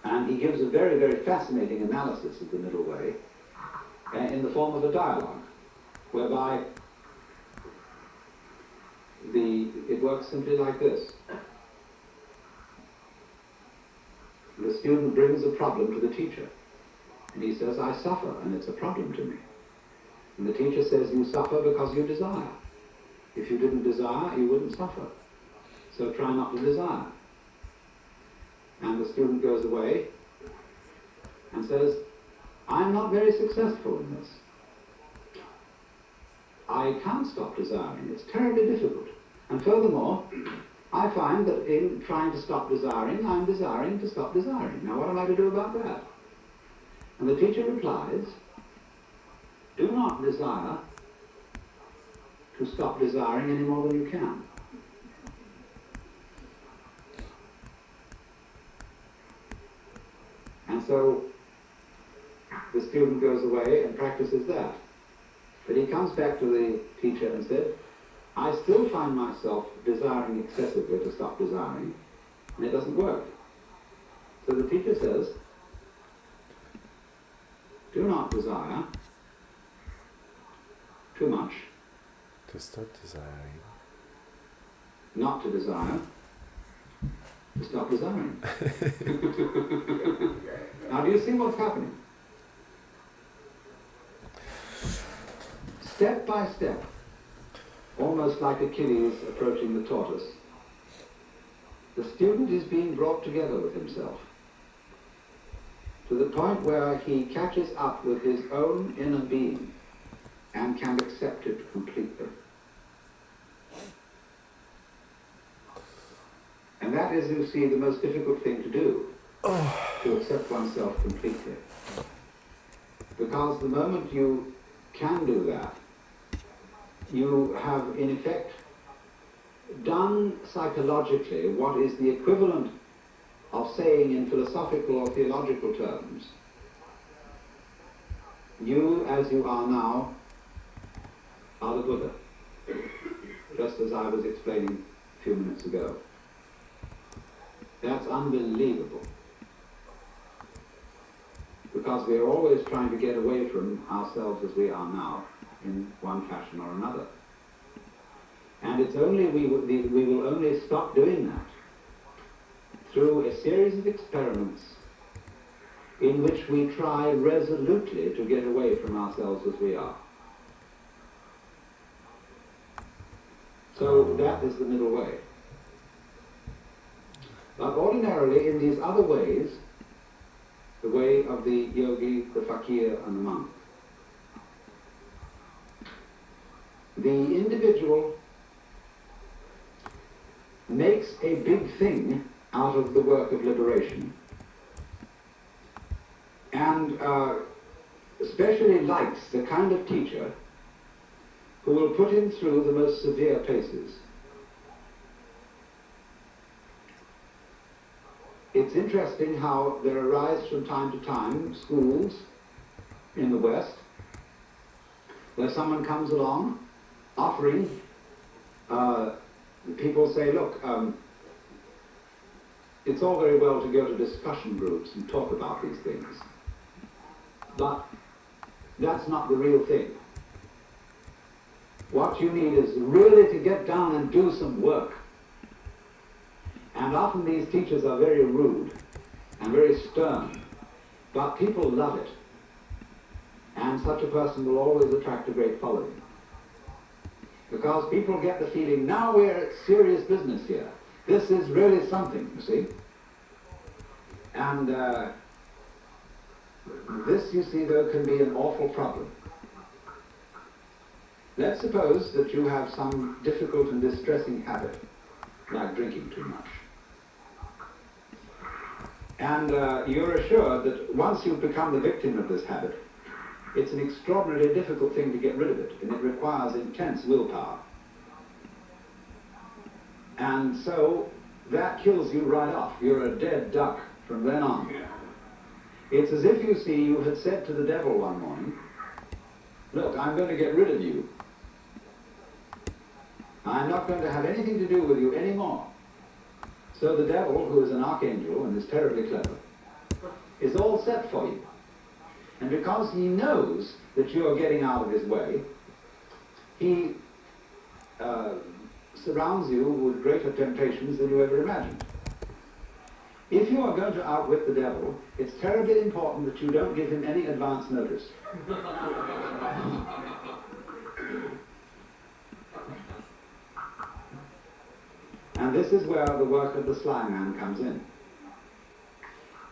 And he gives a very, very fascinating analysis of the middle way in the form of a dialogue, whereby it works simply like this. The student brings a problem to the teacher, and he says, I suffer, and it's a problem to me. And the teacher says, you suffer because you desire. If you didn't desire, you wouldn't suffer. So try not to desire. And the student goes away and says, I'm not very successful in this. I can't stop desiring. It's terribly difficult. And furthermore, I find that in trying to stop desiring, I'm desiring to stop desiring. Now what am I to do about that? And the teacher replies, do not desire to stop desiring any more than you can. And so the student goes away and practices that. But he comes back to the teacher and said, I still find myself desiring excessively to stop desiring, and it doesn't work. So the teacher says, do not desire too much. To stop desiring. Not to desire. To stop desiring. Now, do you see what's happening? Step by step, almost like Achilles approaching the tortoise, the student is being brought together with himself to the point where he catches up with his own inner being and can accept it completely. And that is, you see, the most difficult thing to do, to accept oneself completely. Because the moment you can do that, you have in effect done psychologically what is the equivalent of saying in philosophical or theological terms, you as you are now are the Buddha, just as I was explaining a few minutes ago. That's unbelievable, because we are always trying to get away from ourselves as we are now in one fashion or another. And it's only we will only stop doing that through a series of experiments in which we try resolutely to get away from ourselves as we are. So that is the middle way. But ordinarily, in these other ways, the way of the yogi, the fakir, and the monk, the individual makes a big thing out of the work of liberation, and especially likes the kind of teacher who will put him through the most severe paces. It's interesting how there arise from time to time schools in the West where someone comes along offering, people say, look, it's all very well to go to discussion groups and talk about these things, but that's not the real thing. What you need is really to get down and do some work. And often these teachers are very rude and very stern, but people love it. And such a person will always attract a great following. Because people get the feeling, now we're at serious business here. This is really something, you see. And this, you see, though, can be an awful problem. Let's suppose that you have some difficult and distressing habit, like drinking too much. And you're assured that once you've become the victim of this habit, it's an extraordinarily difficult thing to get rid of it, and it requires intense willpower. And so that kills you right off. You're a dead duck from then on. It's as if, you see, you had said to the devil one morning, look, I'm going to get rid of you. I'm not going to have anything to do with you anymore. So the devil, who is an archangel and is terribly clever, is all set for you. And because he knows that you are getting out of his way, he surrounds you with greater temptations than you ever imagined. If you are going to outwit the devil, it's terribly important that you don't give him any advance notice. And this is where the work of the sly man comes in.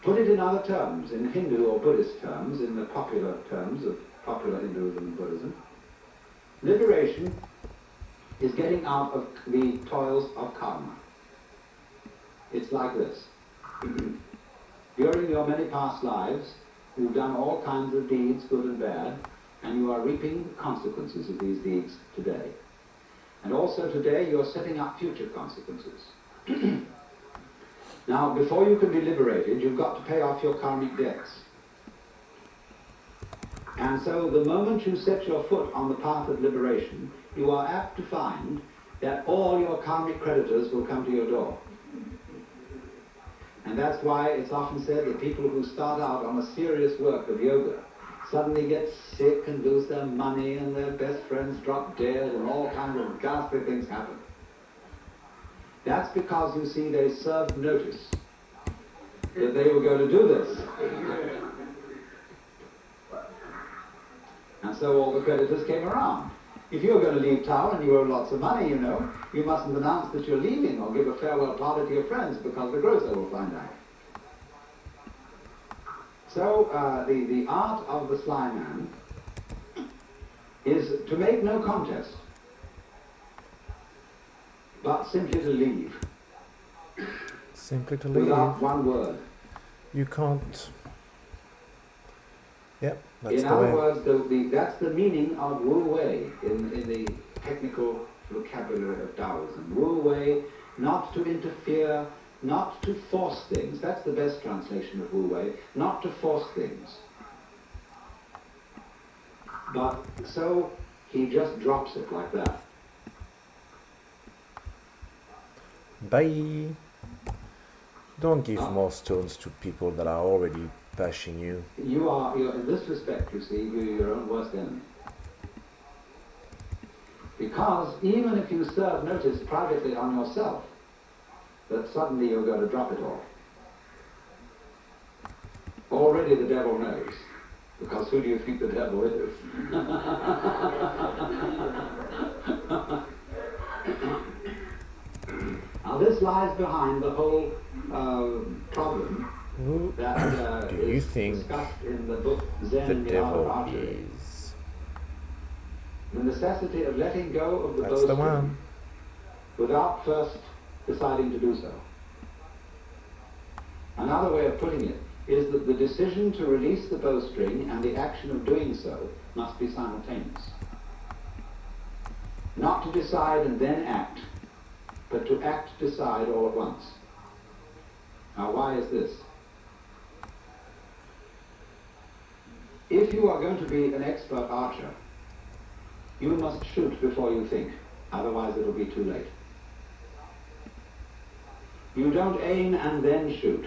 Put it in other terms, in Hindu or Buddhist terms, in the popular terms of popular Hinduism and Buddhism, liberation is getting out of the toils of karma. It's like this. During your many past lives, you've done all kinds of deeds, good and bad, and you are reaping the consequences of these deeds today. And also today you're setting up future consequences. Now, before you can be liberated, you've got to pay off your karmic debts. And so the moment you set your foot on the path of liberation, you are apt to find that all your karmic creditors will come to your door. And that's why it's often said that people who start out on a serious work of yoga suddenly get sick and lose their money and their best friends drop dead and all kinds of ghastly things happen. That's because, you see, they served notice that they were going to do this. And so all the creditors came around. If you're going to leave town and you owe lots of money, you know, you mustn't announce that you're leaving or give a farewell party to your friends because the grocer will find out. So the art of the sly man is to make no contest, but simply to leave. Simply to leave. Without one word. You can't. Yep, that's in the other way. words, that's the meaning of Wu Wei in the technical vocabulary of Taoism. Wu Wei, not to interfere, not to force things. That's the best translation of Wu Wei. Not to force things. But so he just drops it like that. Bye. Don't give more stones to people that are already bashing you. You're in this respect, you see, you're your own worst enemy. Because even if you serve notice privately on yourself, that suddenly you're going to drop it all. Already the devil knows. Because who do you think the devil is? Now this lies behind the whole problem Who that do you is think discussed in the book Zen the and the Art of devil Archery. is? The necessity of letting go of the That's the bowstring one. without first deciding to do so. Another way of putting it is that the decision to release the bowstring and the action of doing so must be simultaneous. Not to decide and then act, but to act, decide all at once. Now why is this? If you are going to be an expert archer, you must shoot before you think, otherwise it'll be too late. You don't aim and then shoot.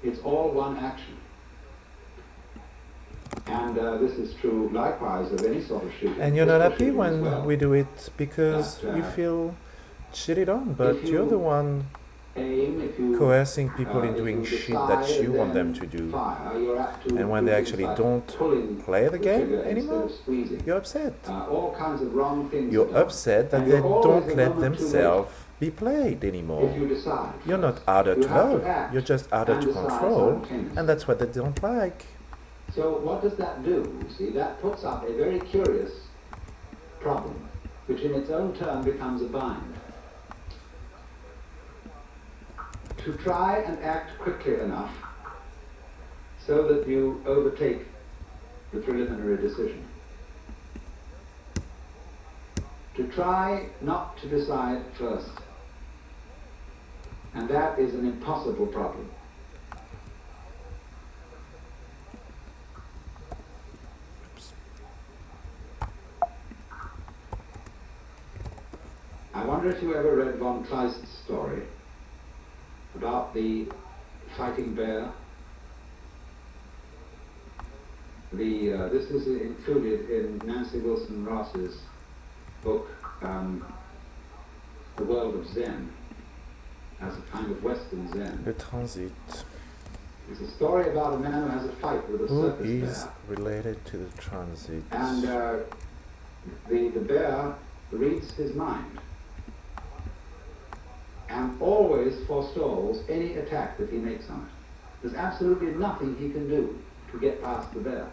It's all one action. And this is true likewise of any sort of shooting. And you're not pistol happy shooting as when well. we do it because That, you feel cheated on, but if you're the you one aim, if you, coercing people in if doing you shit that decide you and want them then to do. fire, you're apt to And when do they things actually like don't pulling play the game trigger anymore, instead of squeezing. you're upset. All kinds of wrong things. You're are done. upset that And they you're always don't a let moment too late. themselves be played If anymore. you decide, You're not harder you to have to love, act you're just harder and to decide control, simultaneously. and that's what they don't like. So what does that do? You see, that puts up a very curious problem, which in its own turn becomes a bind. To try and act quickly enough so that you overtake the preliminary decision. To try not to decide first. And that is an impossible problem. I wonder if you ever read von Kleist's story about the fighting bear. This is included in Nancy Wilson Ross's book, The World of Zen, as a kind of Western Zen. Le transit. It's a story about a man who has a fight with a Who circus is bear. related to the transit? And the bear reads his mind and always forestalls any attack that he makes on it. There's absolutely nothing he can do to get past the bear.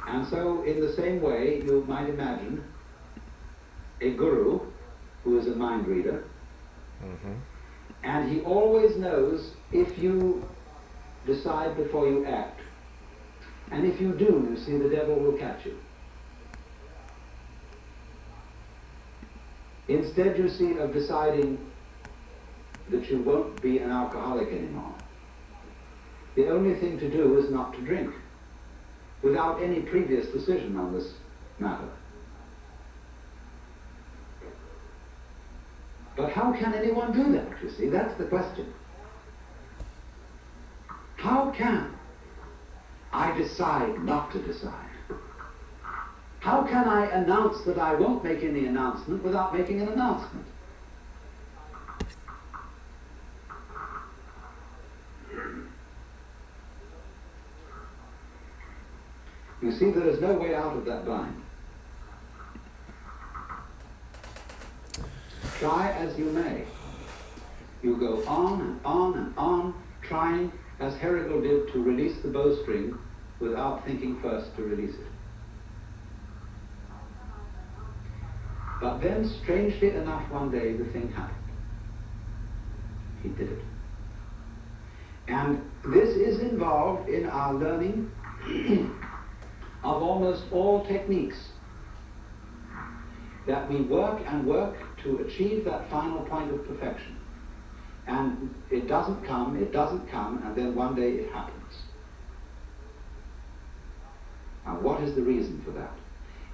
And so in the same way, you might imagine a guru who is a mind reader, and he always knows if you decide before you act, and if you do, you see, the devil will catch you. Instead, you see, of deciding that you won't be an alcoholic anymore, the only thing to do is not to drink, without any previous decision on this matter. But how can anyone do that, you see? That's the question. How can I decide not to decide? How can I announce that I won't make any announcement without making an announcement? You see, there is no way out of that bind. Try as you may. You go on and on and on, trying, as Herrigal did, to release the bowstring without thinking first to release it. But then, strangely enough, one day the thing happened. He did it. And this is involved in our learning of almost all techniques. That we work and work to achieve that final point of perfection. And it doesn't come, and then one day it happens. And what is the reason for that?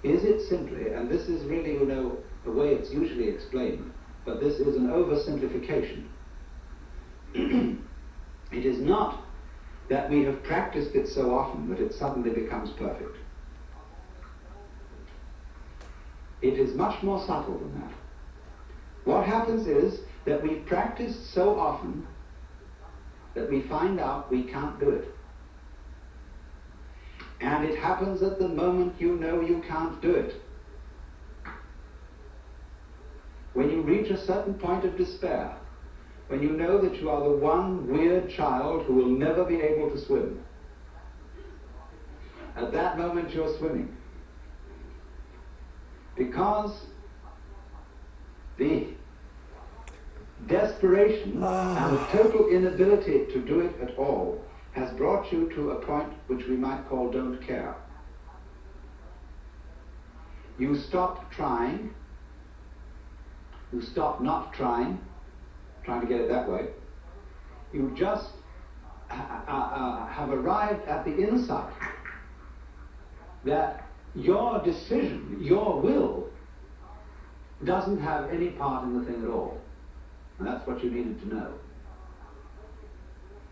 Is it simply, and this is really, you know, the way it's usually explained, but this is an oversimplification. It is not that we have practiced it so often that it suddenly becomes perfect. It is much more subtle than that. What happens is that we practice so often that we find out we can't do it. And it happens at the moment you know you can't do it. When you reach a certain point of despair, when you know that you are the one weird child who will never be able to swim, at that moment you're swimming. Because the desperation and the total inability to do it at all has brought you to a point which we might call don't care. You stop trying, you stop not trying to get it that way. You just have arrived at the insight that your decision, your will, doesn't have any part in the thing at all. And that's what you needed to know.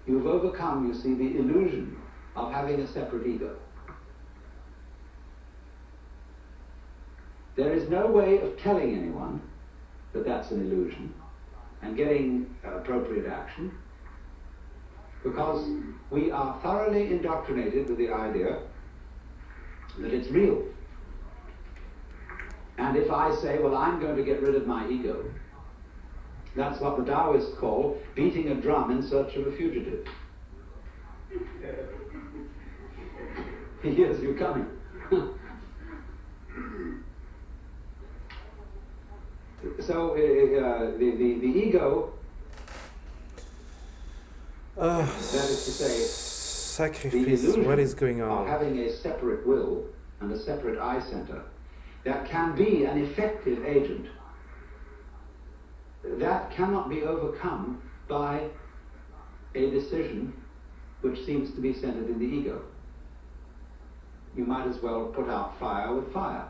You've overcome, you see, the illusion of having a separate ego. There is no way of telling anyone that that's an illusion and getting appropriate action, because we are thoroughly indoctrinated with the idea that it's real. And if I say, well, I'm going to get rid of my ego, that's what the Taoists call beating a drum in search of a fugitive. He hears you coming. So the ego, that is to say, sacrifice, what is going on? Of having a separate will and a separate eye center that can be an effective agent, that cannot be overcome by a decision which seems to be centered in the ego. You might as well put out fire with fire.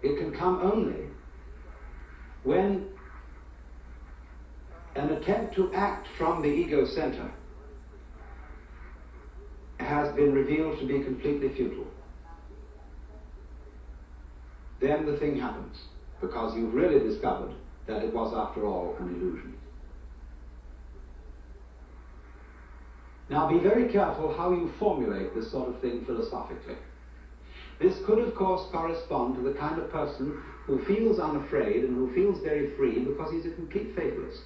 It can come only when an attempt to act from the ego center has been revealed to be completely futile. Then the thing happens, because you've really discovered that it was, after all, an illusion. Now, be very careful how you formulate this sort of thing philosophically. This could, of course, correspond to the kind of person who feels unafraid and who feels very free because he's a complete fatalist.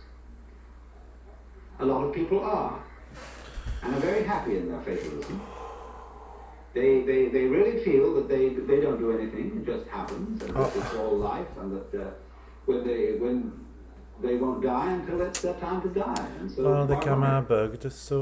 A lot of people are, and are very happy in their fatalism. They really feel that they don't do anything, it just happens, and that it's all life, and that when they won't die until it's their time to die. And so the camera bugged, so